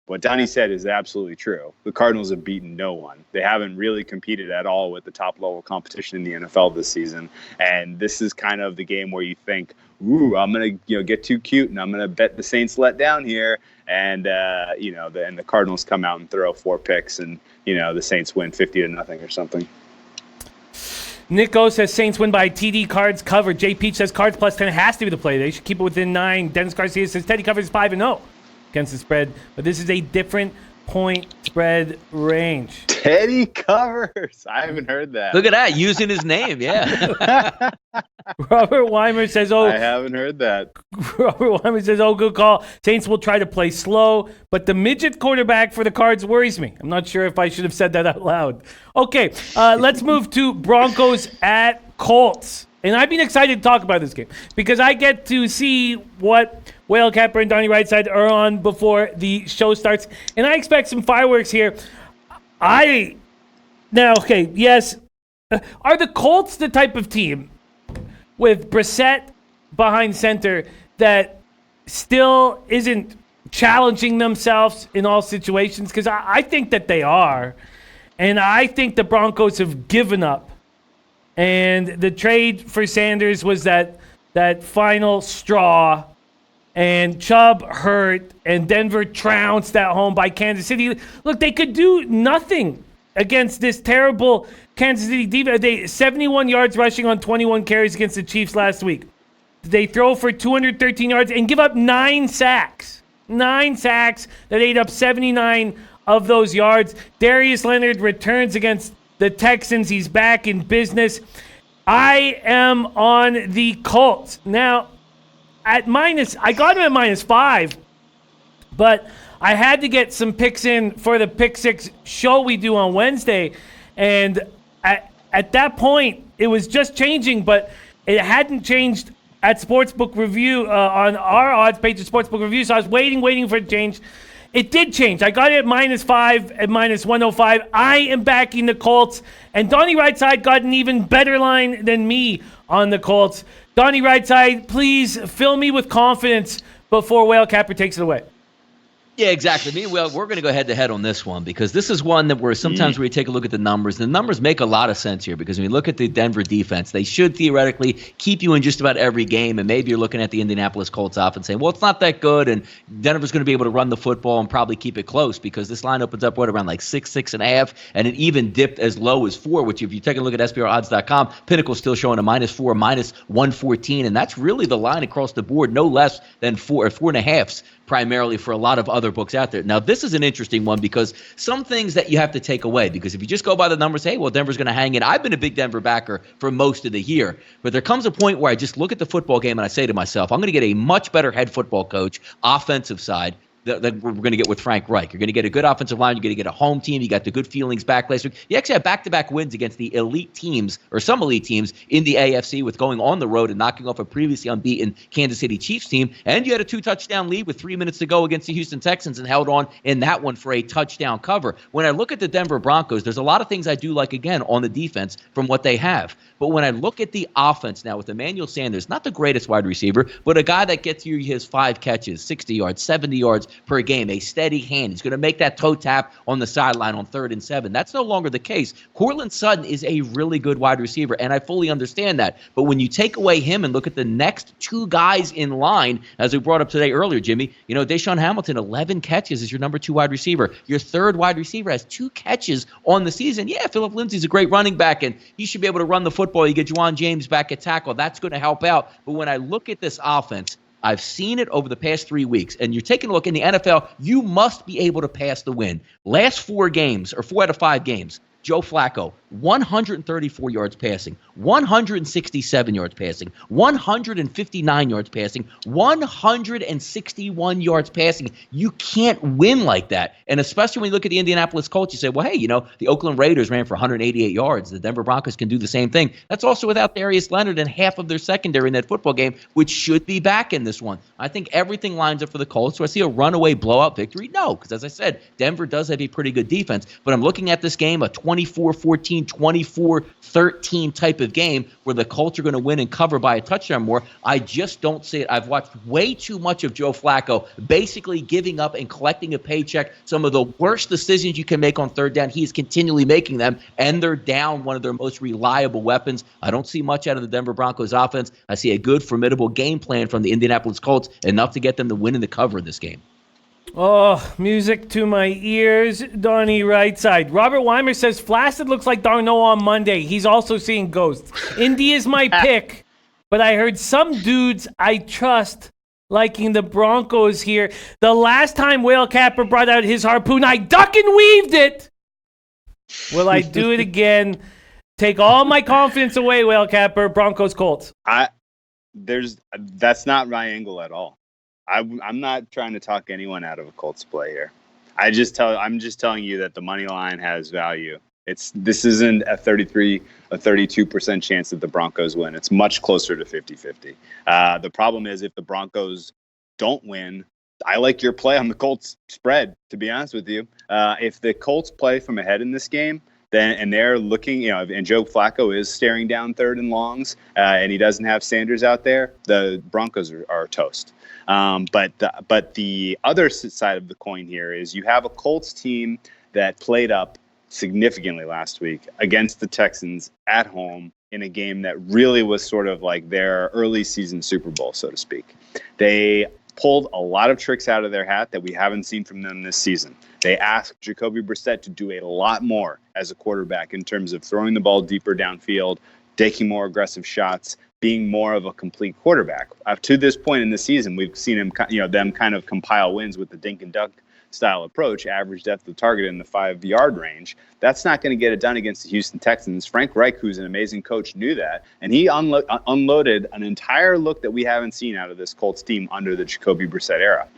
what Donnie said is absolutely true. The Cardinals have beaten no one. They haven't really competed at all with the top-level competition in the NFL this season. And this is kind of the game where you think, ooh, I'm going to get too cute, and I'm going to bet the Saints let down here. And, the Cardinals come out and throw 4 picks, and, the Saints win 50-0 or something. Nick O says Saints win by TD, Cards covered. Jay Peach says Cards plus 10 has to be the play. They should keep it within 9. Dennis Garcia says Teddy covers 5-0. Against the spread, but this is a different point spread range. Teddy covers. I haven't heard that. Look at that, using his name, yeah. Robert Weimer says, I haven't heard that. Robert Weimer says, good call. Saints will try to play slow, but the midget quarterback for the Cards worries me. I'm not sure if I should have said that out loud. Okay, let's move to Broncos at Colts. And I've been excited to talk about this game because I get to see what Whale Capper and Donnie Rightside are on before the show starts. And I expect some fireworks here. Yes. Are the Colts the type of team with Brissett behind center that still isn't challenging themselves in all situations? Because I think that they are. And I think the Broncos have given up. And the trade for Sanders was that final straw. And Chubb hurt, and Denver trounced at home by Kansas City. Look, they could do nothing against this terrible Kansas City defense. They 71 yards rushing on 21 carries against the Chiefs last week. They throw for 213 yards and give up 9 sacks. 9 sacks that ate up 79 of those yards. Darius Leonard returns against the Texans. He's back in business. I am on the Colts. Now, I got him at -5, but I had to get some picks in for the Pick 6 show we do on Wednesday. And at that point, it was just changing, but it hadn't changed at Sportsbook Review, on our odds page of Sportsbook Review. So I was waiting for it to change. It did change. I got it at -5 at -105. I am backing the Colts. And Donnie Rightside got an even better line than me on the Colts. Donnie Rightside, please fill me with confidence before Whale Capper takes it away. Yeah, exactly. Meanwhile, we're going to go head-to-head on this one because this is one that where sometimes we take a look at the numbers. The numbers make a lot of sense here because when you look at the Denver defense, they should theoretically keep you in just about every game, and maybe you're looking at the Indianapolis Colts offense saying, well, it's not that good, and Denver's going to be able to run the football and probably keep it close because this line opens up, around like 6.5, and it even dipped as low as 4, which if you take a look at SBRodds.com, Pinnacle's still showing a -4, -114, and that's really the line across the board, no less than 4 or 4.5s. Primarily for a lot of other books out there. Now, this is an interesting one because some things that you have to take away because if you just go by the numbers, hey, well, Denver's going to hang in. I've been a big Denver backer for most of the year, but there comes a point where I just look at the football game and I say to myself, I'm going to get a much better head football coach, offensive side, that we're going to get with Frank Reich. You're going to get a good offensive line. You're going to get a home team. You got the good feelings back last week. You actually have back-to-back wins against the elite teams or some elite teams in the AFC with going on the road and knocking off a previously unbeaten Kansas City Chiefs team. And you had a 2-touchdown lead with 3 minutes to go against the Houston Texans and held on in that one for a touchdown cover. When I look at the Denver Broncos, there's a lot of things I do like, again, on the defense from what they have. But when I look at the offense now with Emmanuel Sanders, not the greatest wide receiver, but a guy that gets you his 5 catches, 60 yards, 70 yards per game, a steady hand. He's going to make that toe tap on the sideline on 3rd and 7. That's no longer the case. Courtland Sutton is a really good wide receiver, and I fully understand that. But when you take away him and look at the next 2 guys in line, as we brought up today earlier, Jimmy, Deshaun Hamilton, 11 catches is your number 2 wide receiver. Your 3rd wide receiver has 2 catches on the season. Yeah, Phillip Lindsay's a great running back, and he should be able to run the football. You get Juwan James back at tackle. That's going to help out. But when I look at this offense, I've seen it over the past 3 weeks, and you're taking a look in the NFL, you must be able to pass the win. Last 4 games, or 4 out of 5 games, Joe Flacco, 134 yards passing, 167 yards passing, 159 yards passing, 161 yards passing. You can't win like that. And especially when you look at the Indianapolis Colts, you say, well, hey, the Oakland Raiders ran for 188 yards. The Denver Broncos can do the same thing. That's also without Darius Leonard and half of their secondary in that football game, which should be back in this one. I think everything lines up for the Colts. So I see a runaway blowout victory? No, because as I said, Denver does have a pretty good defense. But I'm looking at this game, a 24-14, 24-13 type of game where the Colts are going to win and cover by a touchdown more. I just don't see it. I've watched way too much of Joe Flacco basically giving up and collecting a paycheck. Some of the worst decisions you can make on 3rd down, he is continually making them, and they're down one of their most reliable weapons. I don't see much out of the Denver Broncos offense. I see a good, formidable game plan from the Indianapolis Colts, enough to get them to win in the cover in this game. Oh, music to my ears. Donnie Rightside. Robert Weimer says, Flaccid looks like Darno on Monday. He's also seeing ghosts. Indy is my pick, but I heard some dudes I trust liking the Broncos here. The last time Whale Capper brought out his harpoon, I duck and weaved it. Will I do it again? Take all my confidence away, Whale Capper. Broncos, Colts. That's not my angle at all. I'm not trying to talk anyone out of a Colts play here. I'm just telling you that the money line has value. This isn't a 32% chance that the Broncos win. It's much closer to 50-50. The problem is if the Broncos don't win, I like your play on the Colts spread, to be honest with you. If the Colts play from ahead in this game, and they're looking, and Joe Flacco is staring down 3rd and longs, and he doesn't have Sanders out there, the Broncos are toast. But the other side of the coin here is you have a Colts team that played up significantly last week against the Texans at home in a game that really was sort of like their early season Super Bowl, so to speak. They pulled a lot of tricks out of their hat that we haven't seen from them this season. They asked Jacoby Brissett to do a lot more as a quarterback in terms of throwing the ball deeper downfield, taking more aggressive shots, being more of a complete quarterback. To this point in the season, we've seen them kind of compile wins with the dink and dunk style approach, average depth of target in the 5-yard range. That's not going to get it done against the Houston Texans. Frank Reich, who's an amazing coach, knew that, and he unloaded an entire look that we haven't seen out of this Colts team under the Jacoby Brissett era.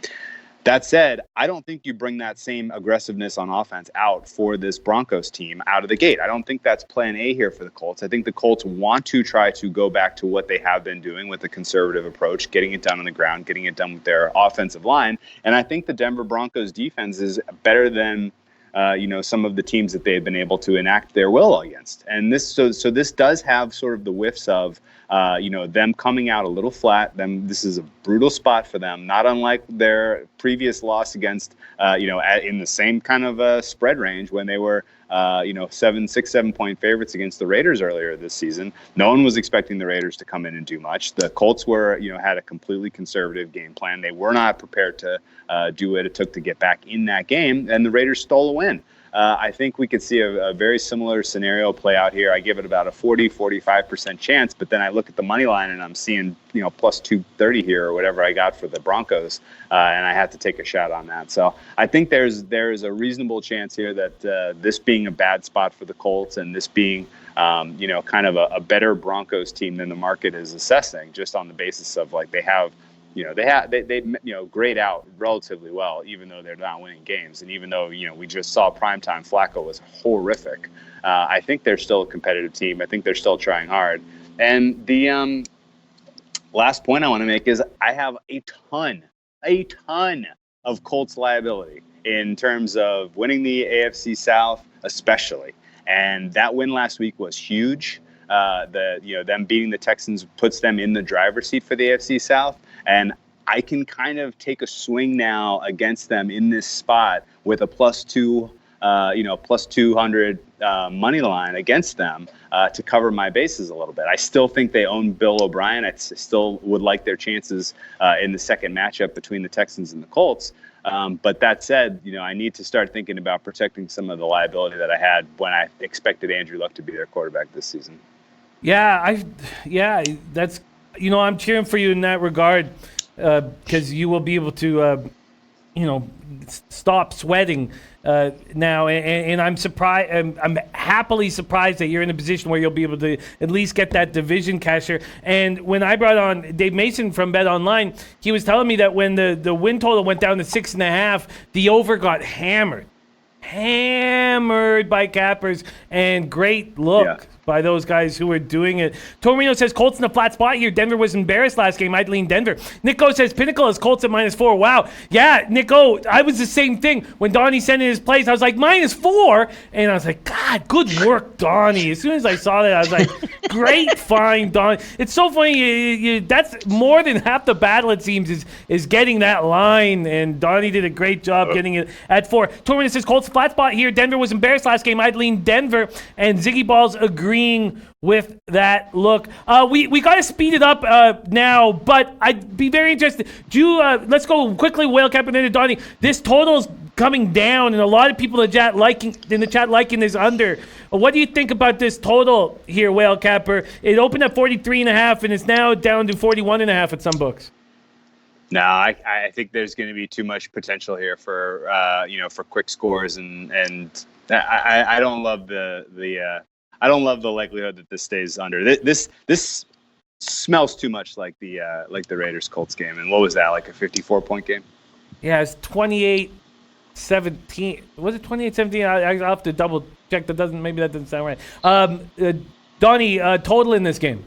That said, I don't think you bring that same aggressiveness on offense out for this Broncos team out of the gate. I don't think that's plan A here for the Colts. I think the Colts want to try to go back to what they have been doing with a conservative approach, getting it done on the ground, getting it done with their offensive line. And I think the Denver Broncos defense is better than some of the teams that they've been able to enact their will against. And this does have sort of the whiffs of them coming out a little flat. This is a brutal spot for them, not unlike their previous loss against, in the same kind of spread range when they were, 7 point favorites against the Raiders earlier this season. No one was expecting the Raiders to come in and do much. The Colts had a completely conservative game plan. They were not prepared to do what it took to get back in that game, and the Raiders stole a win. I think we could see a very similar scenario play out here. I give it about a 45% chance, but then I look at the money line and I'm seeing, plus 230 here or whatever I got for the Broncos, and I had to take a shot on that. So I think there is a reasonable chance here that this being a bad spot for the Colts and this being, kind of a better Broncos team than the market is assessing, just on the basis of like they grade out relatively well, even though they're not winning games. And even though, we just saw primetime Flacco was horrific, I think they're still a competitive team. I think they're still trying hard. And the last point I want to make is I have a ton of Colts liability in terms of winning the AFC South, especially. And that win last week was huge. Them beating the Texans puts them in the driver's seat for the AFC South. And I can kind of take a swing now against them in this spot with a plus 200 money line against them to cover my bases a little bit. I still think they own Bill O'Brien. I still would like their chances in the second matchup between the Texans and the Colts. But that said, I need to start thinking about protecting some of the liability that I had when I expected Andrew Luck to be their quarterback this season. That's, I'm cheering for you in that regard because you will be able to, stop sweating now. And I'm surprised. I'm happily surprised that you're in a position where you'll be able to at least get that division casher. And when I brought on Dave Mason from Bet Online, he was telling me that when the win total went down to 6.5, the over got hammered by cappers, and great look by those guys who were doing it. Torino says Colts in a flat spot here. Denver was embarrassed last game. I'd lean Denver. Nico says Pinnacle is Colts at -4. Wow. Yeah, Nico, I was the same thing. When Donnie sent in his plays, I was like, -4. And I was like, God, good work, Donnie. As soon as I saw that, I was like, great find, Donnie. It's so funny. That's more than half the battle, it seems, is getting that line. And Donnie did a great job getting it at 4. Torino says Colts flat spot here. Denver was embarrassed last game. I'd lean Denver. And Ziggy Balls agreeing with that look. We got to speed it up now, but I'd be very interested. Let's go quickly, Whale Cap and then to Donnie. This total's coming down, and a lot of people in the chat liking this under. What do you think about this total here, Whale Capper? It opened at 43.5, and it's now down to 41.5 at some books. No, I think there's going to be too much potential here for quick scores, and I don't love I don't love the likelihood that this stays under. This smells too much like the Raiders Colts game. And what was that, like a 54-point game? Yeah, it's 28-17. Was it 28-17? I'll have to double check. Maybe that doesn't sound right. Donnie, total in this game.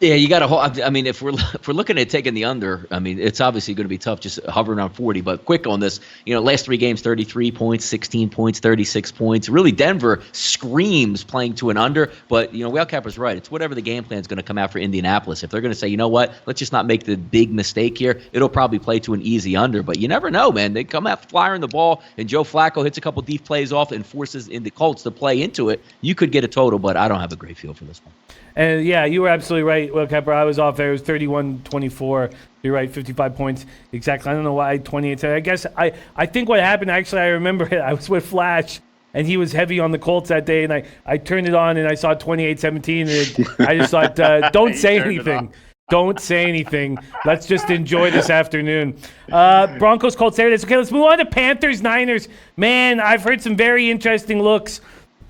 Yeah, you got to hold. I mean, if we're looking at taking the under, I mean, it's obviously going to be tough, just hovering around 40. But quick on this, last 3 games, 33 points, 16 points, 36 points. Really, Denver screams playing to an under. But Whale Capper's right. It's whatever the game plan is going to come out for Indianapolis. If they're going to say, you know what, let's just not make the big mistake here, it'll probably play to an easy under. But you never know, man. They come out firing the ball, and Joe Flacco hits a couple deep plays off and forces in the Colts to play into it. You could get a total, but I don't have a great feel for this one. And yeah, you were absolutely right, Will Kemper. I was off there. It was 31-24. You're right, 55 points exactly. I don't know why 28. I guess I think what happened, actually, I remember it. I was with Flash, and he was heavy on the Colts that day, and I turned it on, and I saw 28-17, and I just thought, don't say anything. Don't say anything. Let's just enjoy this afternoon. Broncos, Colts, there it is. Okay, let's move on to Panthers, Niners. Man, I've heard some very interesting looks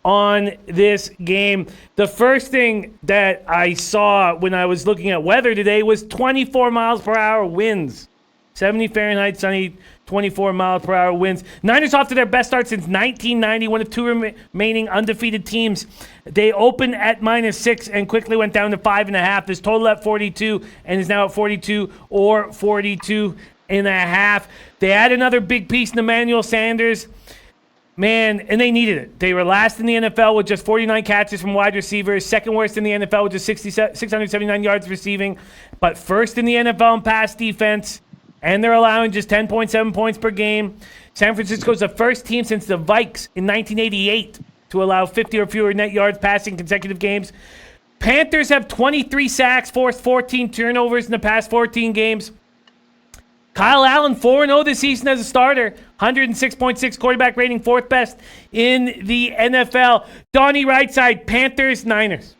on this game. The first thing that I saw when I was looking at weather today was 24 miles per hour winds. 70 Fahrenheit, sunny, 24 miles per hour winds. Niners off to their best start since 1990, one of 2 remaining undefeated teams. They opened at -6 and quickly went down to 5.5. This total at 42 and is now at 42 or 42.5. They had another big piece in Emmanuel Sanders. Man, and they needed it. They were last in the NFL with just 49 catches from wide receivers, second worst in the NFL with just 679 yards receiving, but first in the NFL in pass defense, and they're allowing just 10.7 points per game. San Francisco is the first team since the Vikes in 1988 to allow 50 or fewer net yards passing consecutive games. Panthers have 23 sacks, forced 14 turnovers in the past 14 games. Kyle Allen, 4-0 this season as a starter. 106.6 quarterback rating, 4th best in the NFL. Donnie, Rightside, Panthers, Niners.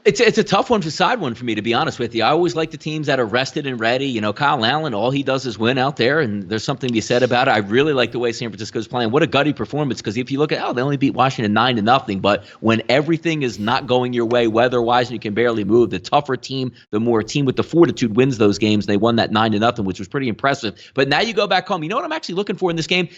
It's a tough one, side one for me, to be honest with you. I always like the teams that are rested and ready. Kyle Allen, all he does is win out there, and there's something to be said about it. I really like the way San Francisco's playing. What a gutty performance, because if you look at, they only beat Washington 9-0, but when everything is not going your way weather-wise and you can barely move, the tougher team, the more team with the fortitude wins those games. They won that 9-0, which was pretty impressive. But now you go back home. You know what I'm actually looking for in this game?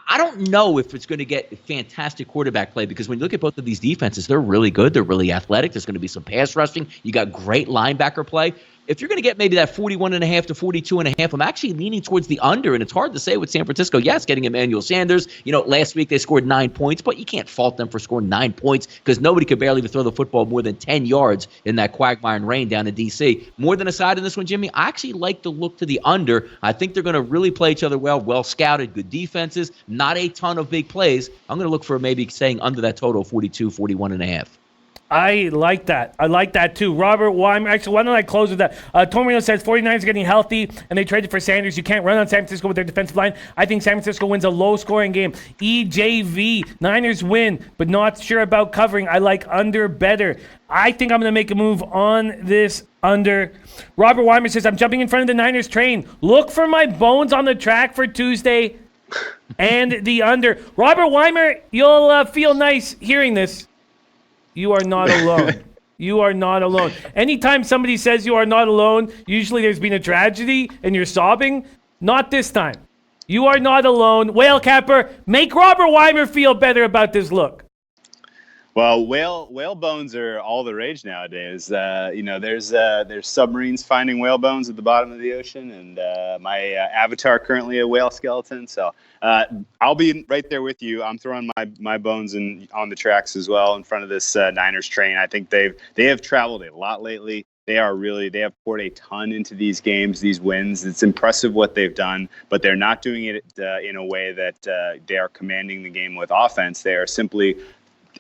I don't know if it's going to get fantastic quarterback play, because when you look at both of these defenses, they're really good. They're really athletic. There's going to be some pass rushing. You got great linebacker play. If you're going to get maybe that 41.5 to 42.5, I'm actually leaning towards the under, and it's hard to say with San Francisco. Yes, getting Emmanuel Sanders. Last week they scored 9 points, but you can't fault them for scoring 9 points, because nobody could barely even throw the football more than 10 yards in that quagmire and rain down in D.C. More than a side in this one, Jimmy, I actually like to look to the under. I think they're going to really play each other well scouted, good defenses, not a ton of big plays. I'm going to look for maybe staying under that total, 42, 41.5. I like that. I like that too. Robert Weimer. Actually, why don't I close with that? Tomino says 49ers are getting healthy, and they traded for Sanders. You can't run on San Francisco with their defensive line. I think San Francisco wins a low-scoring game. EJV. Niners win, but not sure about covering. I like under better. I think I'm going to make a move on this under. Robert Weimer says, I'm jumping in front of the Niners train. Look for my bones on the track for Tuesday and the under. Robert Weimer, you'll feel nice hearing this. You are not alone. You are not alone. Anytime somebody says you are not alone, usually there's been a tragedy and you're sobbing. Not this time. You are not alone. Whale Capper, make Robert Weimer feel better about this look. Well, whale bones are all the rage nowadays. There's submarines finding whale bones at the bottom of the ocean, and my avatar currently a whale skeleton. So I'll be right there with you. I'm throwing my bones on the tracks as well in front of this Niners train. I think they have traveled a lot lately. They have poured a ton into these games, these wins. It's impressive what they've done, but they're not doing it in a way that they are commanding the game with offense. They are simply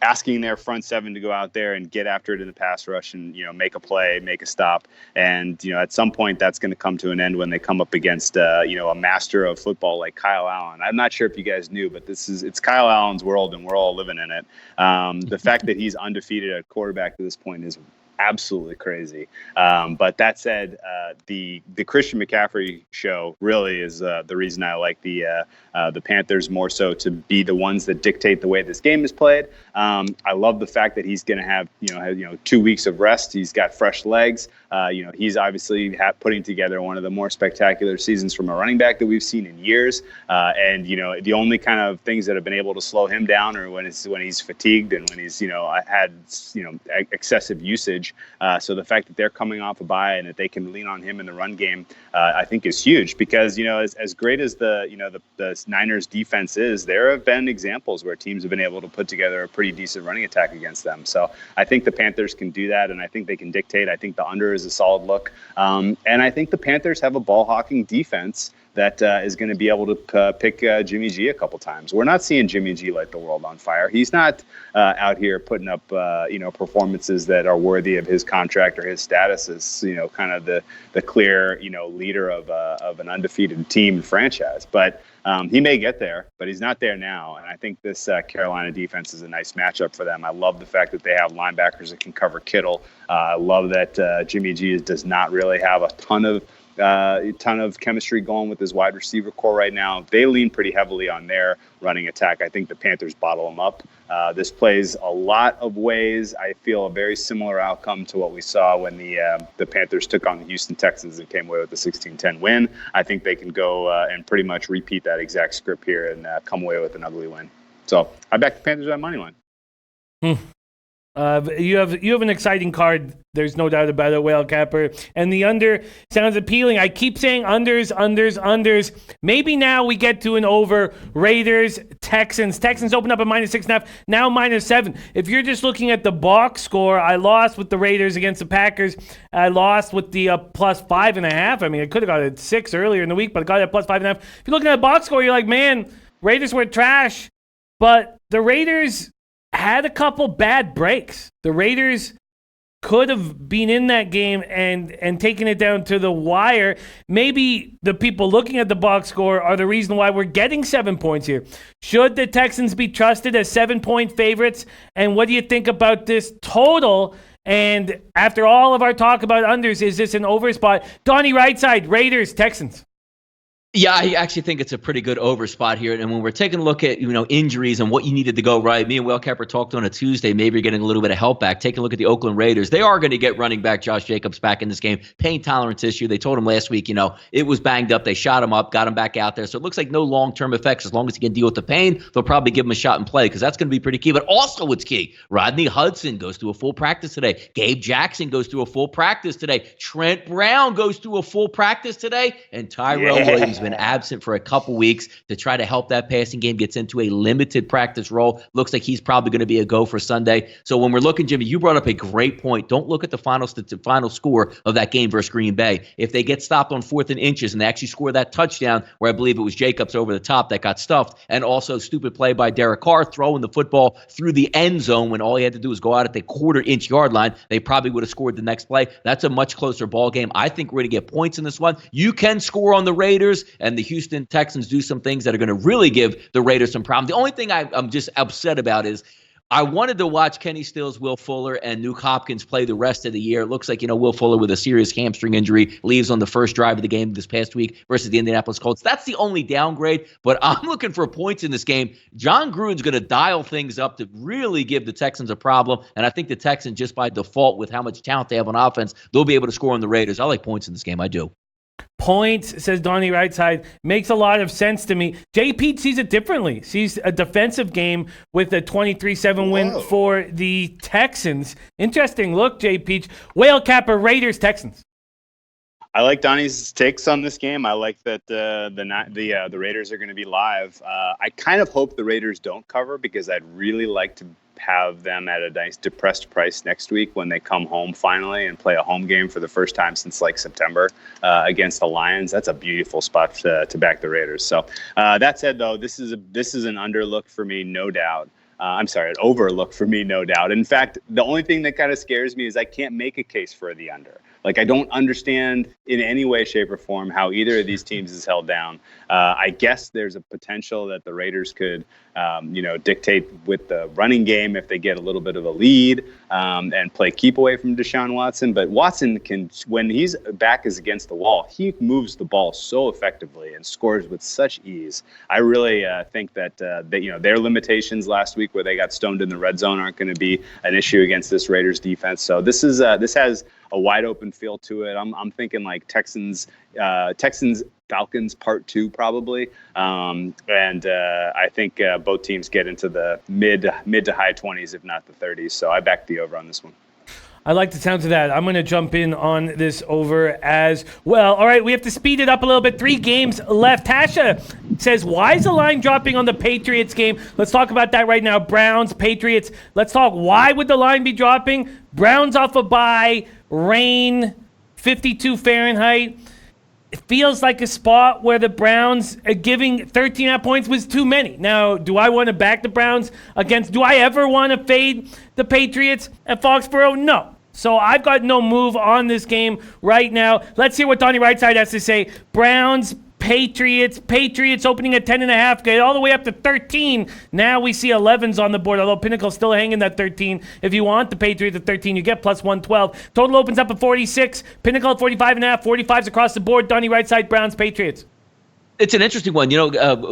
asking their front seven to go out there and get after it in the pass rush and, make a play, make a stop. And, at some point that's going to come to an end when they come up against, a master of football like Kyle Allen. I'm not sure if you guys knew, but it's Kyle Allen's world and we're all living in it. The fact that he's undefeated at quarterback to this point is absolutely crazy. But that said, the Christian McCaffrey show really is the reason I like the Panthers more so to be the ones that dictate the way this game is played. I love the fact that he's going to have 2 weeks of rest. He's got fresh legs. He's obviously putting together one of the more spectacular seasons from a running back that we've seen in years. And the only kind of things that have been able to slow him down are when he's fatigued and when he's had excessive usage. So the fact that they're coming off a bye and that they can lean on him in the run game, I think is huge, because as great as the Niners defense is, there have been examples where teams have been able to put together a pretty decent running attack against them. So I think the Panthers can do that, and I think they can dictate. I think the under is a solid look, and I think the Panthers have a ball hawking defense that is going to be able to pick Jimmy G a couple times. We're not seeing Jimmy G light the world on fire. He's not out here putting up performances that are worthy of his contract or his status as kind of the clear leader of an undefeated team and franchise. But he may get there, but he's not there now. And I think this Carolina defense is a nice matchup for them. I love the fact that they have linebackers that can cover Kittle. I love that Jimmy G does not really have a ton of chemistry going with his wide receiver core right now. They lean pretty heavily on their running attack. I think the Panthers bottle them up. This plays a lot of ways. I feel a very similar outcome to what we saw when the Panthers took on the Houston Texans and came away with a 16-10 win. I think they can go and pretty much repeat that exact script here and come away with an ugly win. So I back the Panthers on money line. You have an exciting card. There's no doubt about it, Whale Capper. And the under sounds appealing. I keep saying unders. Maybe now we get to an over. Raiders, Texans. Texans open up at -6.5, now -7. If you're just looking at the box score, I lost with the Raiders against the Packers. I lost with the +5.5. I mean, I could have got it 6 earlier in the week, but I got it at +5.5. If you're looking at the box score, you're like, man, Raiders were trash. But the Raiders had a couple bad breaks. The Raiders could have been in that game and taken it down to the wire. Maybe the people looking at the box score are the reason why we're getting 7 points here. Should the Texans be trusted as 7-point favorites? And what do you think about this total? And after all of our talk about unders, is this an over spot? Donnie, Rightside, Raiders, Texans. Yeah, I actually think it's a pretty good over spot here. And when we're taking a look at, injuries and what you needed to go right, me and Whale Capper talked on a Tuesday, maybe you're getting a little bit of help back. Taking a look at the Oakland Raiders, they are going to get running back Josh Jacobs back in this game. Pain tolerance issue. They told him last week, it was banged up. They shot him up, got him back out there. So it looks like no long-term effects. As long as he can deal with the pain, they'll probably give him a shot and play, because that's going to be pretty key. But also what's key, Rodney Hudson goes to a full practice today. Gabe Jackson goes to a full practice today. Trent Brown goes to a full practice today. And Tyrell Williams has been absent for a couple weeks to try to help that passing game, gets into a limited practice role. Looks like he's probably going to be a go for Sunday. So when we're looking, Jimmy, you brought up a great point. Don't look at the final score of that game versus Green Bay. If they get stopped on 4th and inches and they actually score that touchdown, where I believe it was Jacobs over the top that got stuffed, and also stupid play by Derek Carr throwing the football through the end zone when all he had to do was go out at the 1/4-inch yard line, they probably would have scored the next play. That's a much closer ball game. I think we're going to get points in this one. You can score on the Raiders, and the Houston Texans do some things that are going to really give the Raiders some problem. The only thing I'm just upset about is I wanted to watch Kenny Stills, Will Fuller, and Nuke Hopkins play the rest of the year. It looks like, Will Fuller with a serious hamstring injury leaves on the first drive of the game this past week versus the Indianapolis Colts. That's the only downgrade, but I'm looking for points in this game. John Gruden's going to dial things up to really give the Texans a problem, and I think the Texans, just by default with how much talent they have on offense, they'll be able to score on the Raiders. I like points in this game. I do. Points, says Donnie Rightside, makes a lot of sense to me. Jay Pete sees it differently. Sees a defensive game with a 23-7 win for the Texans. Interesting look, Jay Peach. Whale Capper, Raiders, Texans. I like Donnie's takes on this game. I like that the Raiders are going to be live. I kind of hope the Raiders don't cover, because I'd really like to have them at a nice depressed price next week when they come home finally and play a home game for the first time since September against the Lions. That's a beautiful spot to back the Raiders. So that said, though, this is an underlook for me, no doubt. An overlook for me, no doubt. In fact, the only thing that kind of scares me is I can't make a case for the under. I don't understand in any way, shape, or form how either of these teams is held down. I guess there's a potential that the Raiders could, dictate with the running game if they get a little bit of a lead and play keep away from Deshaun Watson. But Watson can, when his back is against the wall, he moves the ball so effectively and scores with such ease. I really think that their limitations last week, where they got stoned in the red zone, aren't going to be an issue against this Raiders defense. So this has a wide open feel to it. I'm thinking like Texans Falcons part 2 probably, and I think both teams get into the mid to high 20s, if not the 30s. So I back the over on this one. I like the sounds of that. I'm going to jump in on this over as well. All right, we have to speed it up a little bit. 3 games left. Tasha says, why is the line dropping on the Patriots game? Let's talk about that right now. Browns, Patriots. Let's talk. Why would the line be dropping? Browns off a bye, rain, 52 Fahrenheit. It feels like a spot where the Browns giving 13 points was too many. Now, do I want to back the Browns do I ever want to fade the Patriots at Foxborough? No. So I've got no move on this game right now. Let's hear what Donnie Rightside has to say. Browns, Patriots opening at 10.5, get all the way up to 13. Now we see 11s on the board, although Pinnacle's still hanging that 13. If you want the Patriots at 13, you get plus 112. Total opens up at 46. Pinnacle at 45.5, 45s across the board. Donnie Rightside, Browns, Patriots. It's an interesting one.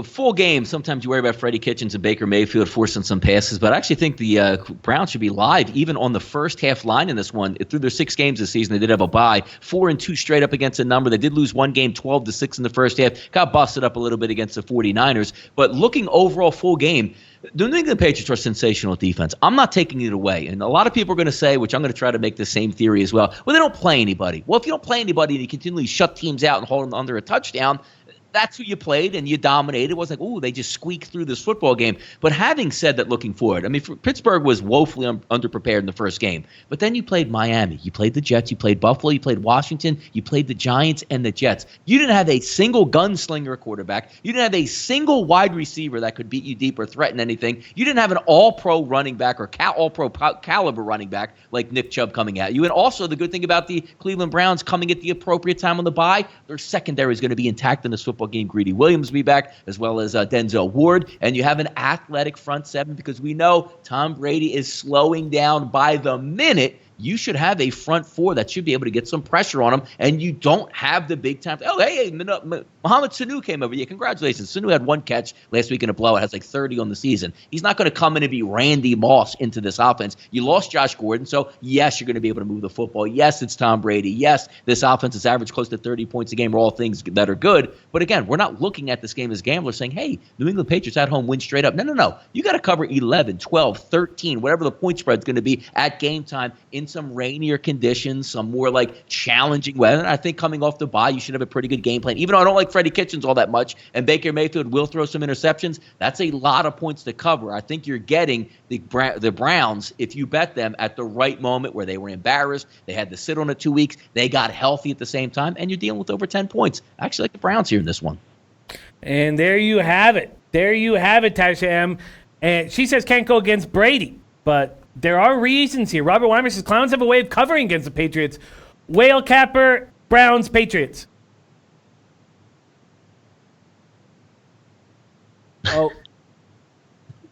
Full game, sometimes you worry about Freddie Kitchens and Baker Mayfield forcing some passes, but I actually think the Browns should be live even on the first half line in this one. Through their 6 games this season, they did have a bye. 4-2 straight up against a number. They did lose one game 12-6 in the first half. Got busted up a little bit against the 49ers. But looking overall full game, the New England Patriots are sensational defense. I'm not taking it away. And a lot of people are going to say, which I'm going to try to make the same theory as well, they don't play anybody. Well, if you don't play anybody and you continually shut teams out and hold them under a touchdown, that's who you played and you dominated. It wasn't like, they just squeaked through this football game. But having said that, looking forward, Pittsburgh was woefully underprepared in the first game. But then you played Miami. You played the Jets. You played Buffalo. You played Washington. You played the Giants and the Jets. You didn't have a single gunslinger quarterback. You didn't have a single wide receiver that could beat you deep or threaten anything. You didn't have an all-pro running back or all-pro caliber running back like Nick Chubb coming at you. And also the good thing about the Cleveland Browns coming at the appropriate time on the bye, their secondary is going to be intact in this football game. Greedy Williams will be back, as well as Denzel Ward. And you have an athletic front seven because we know Tom Brady is slowing down by the minute. You should have a front four that should be able to get some pressure on him, and you don't have the big time. Mohamed Sanu came over. Yeah, congratulations. Sanu had 1 catch last week in a blowout, has like 30 on the season. He's not going to come in and be Randy Moss into this offense. You lost Josh Gordon, so yes, you're going to be able to move the football. Yes, it's Tom Brady. Yes, this offense is average close to 30 points a game, are all things that are good. But again, we're not looking at this game as gamblers saying, hey, New England Patriots at home win straight up. No. You got to cover 11, 12, 13, whatever the point spread's going to be at game time in some rainier conditions, some more like challenging weather. And I think coming off the bye, you should have a pretty good game plan. Even though I don't like Freddie Kitchens all that much, and Baker Mayfield will throw some interceptions, that's a lot of points to cover. I think you're getting the Browns, if you bet them at the right moment where they were embarrassed, they had to sit on it 2 weeks, they got healthy at the same time, and you're dealing with over 10 points. I actually like the Browns here in this one. And there you have it. Tasha M. And she says can't go against Brady, but there are reasons here. Robert Weimer says Clowns have a way of covering against the Patriots. Whale Capper, Browns, Patriots. Oh.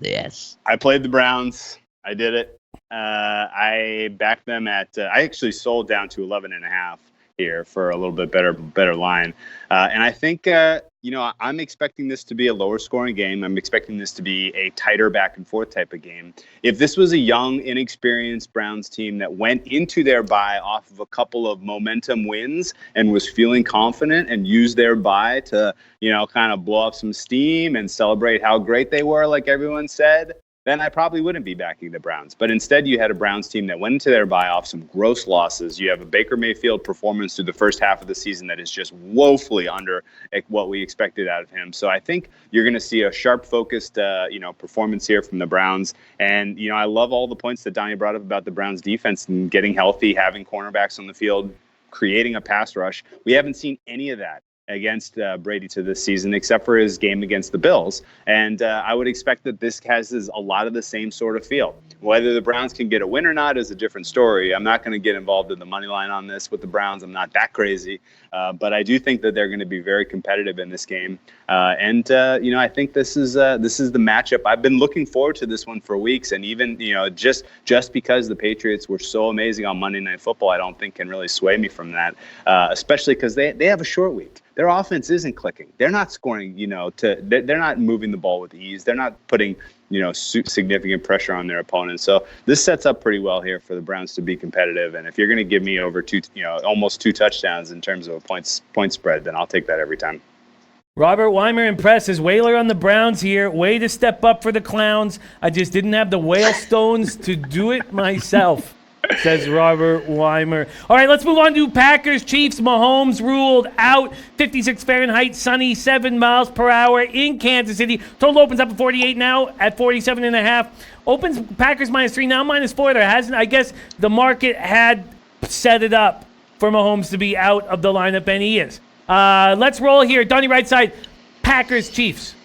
Yes. I played the Browns. I did it. I backed them at I actually sold down to 11.5 here for a little bit better line. And I think, I'm expecting this to be a lower scoring game. I'm expecting this to be a tighter back and forth type of game. If this was a young, inexperienced Browns team that went into their bye off of a couple of momentum wins and was feeling confident and used their bye to, kind of blow up some steam and celebrate how great they were, like everyone said, then I probably wouldn't be backing the Browns. But instead, you had a Browns team that went into their bye off some gross losses. You have a Baker Mayfield performance through the first half of the season that is just woefully under what we expected out of him. So I think you're going to see a sharp, focused, performance here from the Browns. And, I love all the points that Donnie brought up about the Browns defense and getting healthy, having cornerbacks on the field, creating a pass rush. We haven't seen any of that against Brady to this season, except for his game against the Bills. And I would expect that this has a lot of the same sort of feel. Whether the Browns can get a win or not is a different story. I'm not going to get involved in the money line on this with the Browns. I'm not that crazy. But I do think that they're going to be very competitive in this game. I think this is the matchup. I've been looking forward to this one for weeks. And even, just because the Patriots were so amazing on Monday Night Football, I don't think can really sway me from that, especially because they have a short week. their offense isn't clicking. They're not scoring, they're not moving the ball with ease. They're not putting, significant pressure on their opponents. So this sets up pretty well here for the Browns to be competitive. And if you're going to give me over almost 2 touchdowns in terms of a point spread, then I'll take that every time. Robert Weimer impresses. Whaler on the Browns here. Way to step up for the Clowns. I just didn't have the whale stones to do it myself, says Robert Weimer. All right, let's move on to Packers Chiefs. Mahomes ruled out. 56 Fahrenheit, sunny, 7 miles per hour in Kansas City. Total opens up at 48 now at 47.5. Opens Packers -3, now -4. There hasn't. I guess the market had set it up for Mahomes to be out of the lineup, and he is. Let's roll here. Donnie, Rightside, Packers, Chiefs.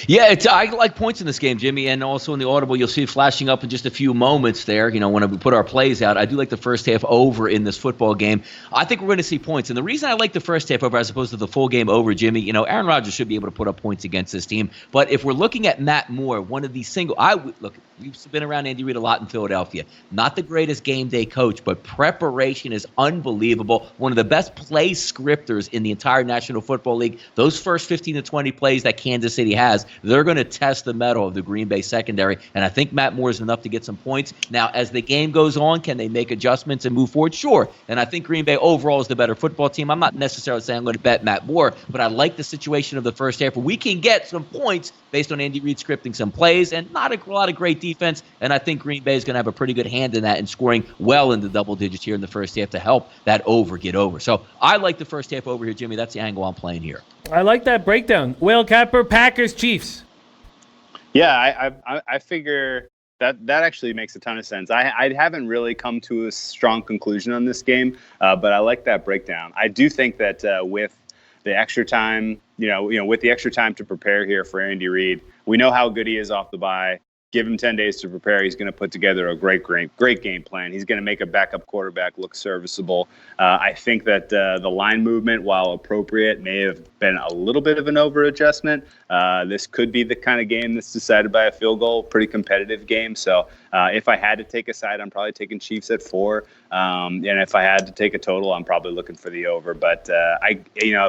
Yeah, I like points in this game, Jimmy, and also in the Audible, you'll see it flashing up in just a few moments there. When we put our plays out, I do like the first half over in this football game. I think we're going to see points, and the reason I like the first half over as opposed to the full game over, Jimmy, Aaron Rodgers should be able to put up points against this team. But if we're looking at Matt Moore, one of these we've been around Andy Reid a lot in Philadelphia. Not the greatest game day coach, but preparation is unbelievable. One of the best play scripters in the entire National Football League. Those first 15 to 20 plays that Kansas City has, they're going to test the mettle of the Green Bay secondary, and I think Matt Moore is enough to get some points. Now, as the game goes on, can they make adjustments and move forward? Sure, and I think Green Bay overall is the better football team. I'm not necessarily saying I'm going to bet Matt Moore, but I like the situation of the first half where we can get some points based on Andy Reid scripting some plays and not a lot of great defense, and I think Green Bay is going to have a pretty good hand in that and scoring well into double digits here in the first half to help that over get over. So I like the first half over here, Jimmy. That's the angle I'm playing here. I like that breakdown. Whale Capper, Packers, Chiefs. Yeah, I figure that actually makes a ton of sense. I haven't really come to a strong conclusion on this game, but I like that breakdown. I do think that with the extra time, with the extra time to prepare here for Andy Reid, we know how good he is off the bye. Give him 10 days to prepare. He's going to put together a great game plan. He's going to make a backup quarterback look serviceable. I think that the line movement, while appropriate, may have been a little bit of an over-adjustment. This could be the kind of game that's decided by a field goal, pretty competitive game. So if I had to take a side, I'm probably taking Chiefs at 4. And if I had to take a total, I'm probably looking for the over. But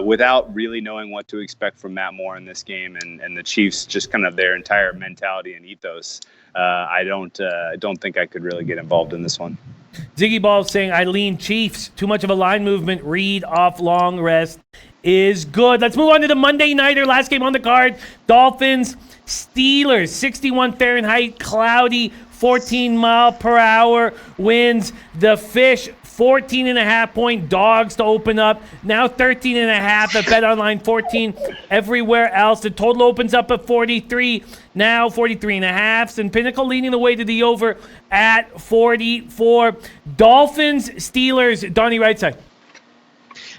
without really knowing what to expect from Matt Moore in this game and the Chiefs, just kind of their entire mentality and ethos, I don't think I could really get involved in this one. Ziggy Ball saying, I lean Chiefs. Too much of a line movement. Reed off long rest is good. Let's move on to the Monday Nighter. Last game on the card. Dolphins, Steelers. 61 Fahrenheit, cloudy, 14 mile per hour winds. The Fish, 14.5-point dogs to open up. Now 13.5 at BetOnline, 14 everywhere else. The total opens up at 43. Now 43.5. And Pinnacle leading the way to the over at 44. Dolphins, Steelers. Donnie, Rightside.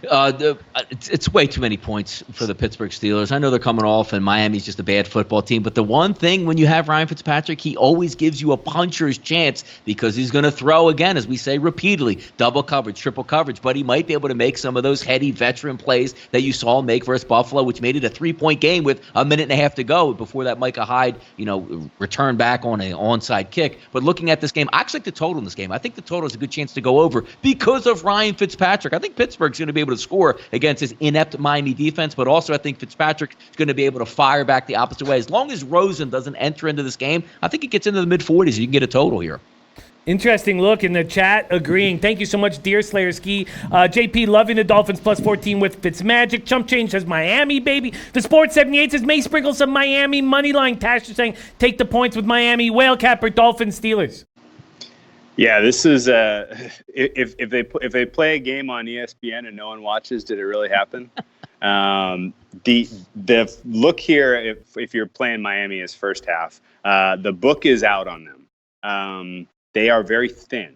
It's way too many points for the Pittsburgh Steelers. I know they're coming off, and Miami's just a bad football team. But the one thing when you have Ryan Fitzpatrick, he always gives you a puncher's chance because he's going to throw, again, as we say repeatedly, double coverage, triple coverage. But he might be able to make some of those heady veteran plays that you saw him make versus Buffalo, which made it a 3-point game with a minute and a half to go before that Micah Hyde, return back on an onside kick. But looking at this game, I actually like the total in this game. I think the total is a good chance to go over because of Ryan Fitzpatrick. I think Pittsburgh's going to be able to score against his inept Miami defense, but also I think Fitzpatrick is going to be able to fire back the opposite way. As long as Rosen doesn't enter into this game, I think it gets into the mid-40s. You can get a total here. Interesting look in the chat, agreeing. Thank you so much, Deer Slayer Ski. JP loving the Dolphins plus 14 with Fitzmagic. Chump Change says Miami, baby. The Sports 78 says May sprinkle some Miami money line. Tash is saying take the points with Miami. Whale Capper, Dolphins, Steelers. Yeah, this is if they play a game on ESPN and no one watches, did it really happen? The look here, if you're playing Miami, is first half. The book is out on them. They are very thin,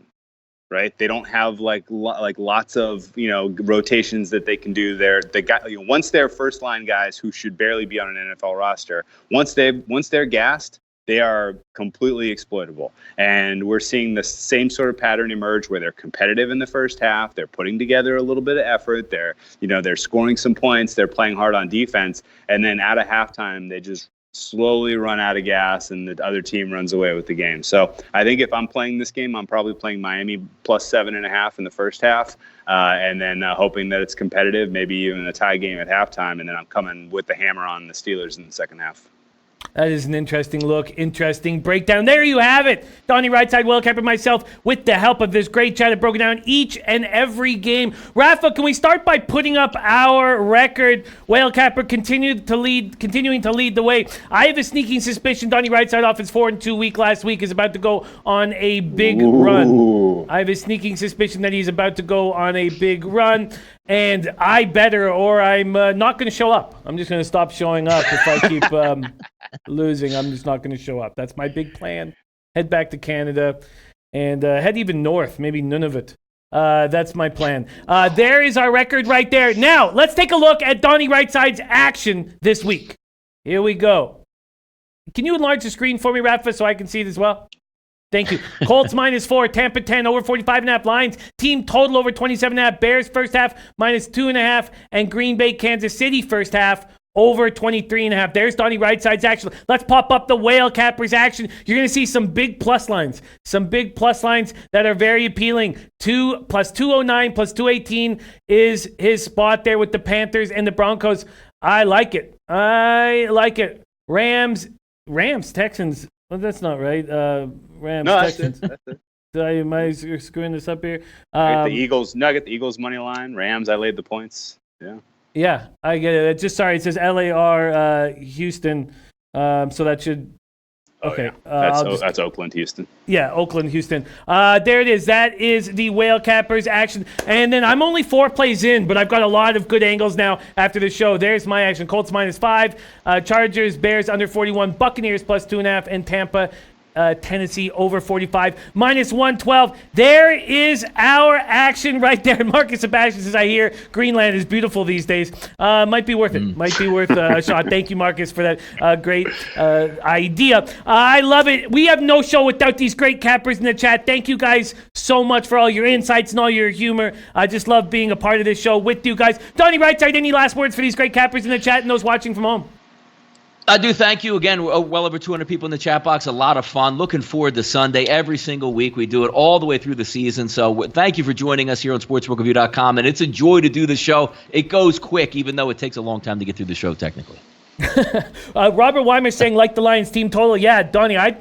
right? They don't have like lots of rotations that they can do. They got once they're first line guys who should barely be on an NFL roster. Once they're gassed, they are completely exploitable. And we're seeing the same sort of pattern emerge where they're competitive in the first half. They're putting together a little bit of effort. They're scoring some points. They're playing hard on defense. And then at a halftime, they just slowly run out of gas and the other team runs away with the game. So I think if I'm playing this game, I'm probably playing Miami plus 7.5 in the first half, and then hoping that it's competitive, maybe even a tie game at halftime, and then I'm coming with the hammer on the Steelers in the second half. That is an interesting look, interesting breakdown. There you have it. Donnie Rightside, Wildcap, and myself, with the help of this great chat, have broken down each and every game. Rafa, can we start by putting up our record? Wildcapper continuing to lead the way. I have a sneaking suspicion Donnie Rightside, off his 4-2 week last week, is about to go on a big run. I have a sneaking suspicion that he's about to go on a big run. And I better, or I'm not going to show up. I'm just going to stop showing up if I keep losing. I'm just not going to show up. That's my big plan. Head back to Canada and head even north, maybe Nunavut. That's my plan. There is our record right there. Now, let's take a look at Donnie Rightside's action this week. Here we go. Can you enlarge the screen for me, Rafa, so I can see it as well? Thank you. Colts -4, Tampa 10, over 45.5. Lions team total over 27.5. Bears first half -2.5, and Green Bay, Kansas City first half over 23.5. There's Donnie Rightside's action. Let's pop up the Whale Cappers action. You're going to see some big plus lines that are very appealing. 2 plus 209 plus 218 is his spot there with the Panthers and the Broncos. I like it. Rams, Texans. Well, that's not right. Rams, Texans. That's it. Am I screwing this up here? I got the Eagles. No, I got the Eagles money line. Rams, I laid the points. Yeah. Yeah, I get it. Just sorry, it says LAR Houston. So that should. Okay. That's Oakland, Houston. Yeah, Oakland, Houston. There it is. That is the Whale Cappers action. And then I'm only 4 plays in, but I've got a lot of good angles now after the show. There's my action. Colts -5, Chargers, Bears under 41, Buccaneers +2.5, and Tampa, Tennessee over 45, -112. There is our action right there. Marcus Sebastian says, I hear Greenland is beautiful these days. Might be worth it. Might be worth a shot. Thank you, Marcus, for that great idea. I love it. We have no show without these great cappers in the chat. Thank you guys so much for all your insights and all your humor. I just love being a part of this show with you guys. Donnie Rightside, any last words for these great cappers in the chat and those watching from home? I do. Thank you again. Well over 200 people in the chat box. A lot of fun. Looking forward to Sunday every single week. We do it all the way through the season. So thank you for joining us here on sportsbookreview.com. And it's a joy to do the show. It goes quick, even though it takes a long time to get through the show technically. Robert Weimer saying, like the Lions team total. Yeah, Donnie, I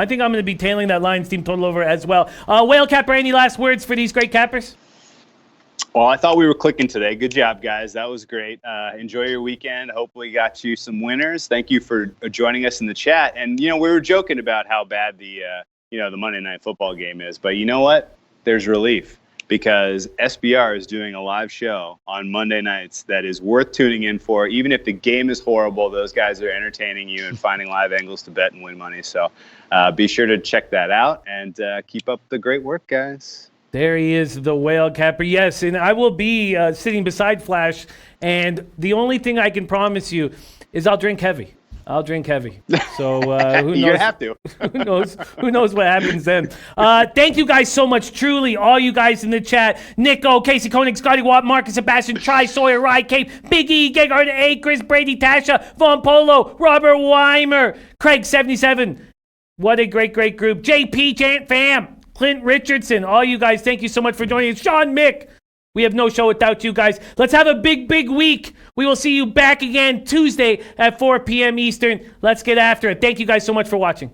think I'm going to be tailing that Lions team total over as well. Whale Capper, any last words for these great cappers? Well, I thought we were clicking today. Good job, guys. That was great. Enjoy your weekend. Hopefully got you some winners. Thank you for joining us in the chat. And, we were joking about how bad the Monday Night Football game is. But you know what? There's relief because SBR is doing a live show on Monday nights that is worth tuning in for. Even if the game is horrible, those guys are entertaining you and finding live angles to bet and win money. So be sure to check that out and keep up the great work, guys. There he is, the Whale Capper. Yes, and I will be sitting beside Flash, and the only thing I can promise you is I'll drink heavy. So who knows? You have to. Who knows what happens then? Thank you guys so much, truly, all you guys in the chat. Nico, Casey Koenig, Scotty Watt, Marcus Sebastian, Tri Sawyer, Rye Cape, Big E, Gegard A, Chris Brady, Tasha, Von Polo, Robert Weimer, Craig 77. What a great group. JP, Jant Fam, Clint Richardson, all you guys, thank you so much for joining us. Sean Mick, we have no show without you guys. Let's have a big week. We will see you back again Tuesday at 4 p.m. Eastern. Let's get after it. Thank you guys so much for watching.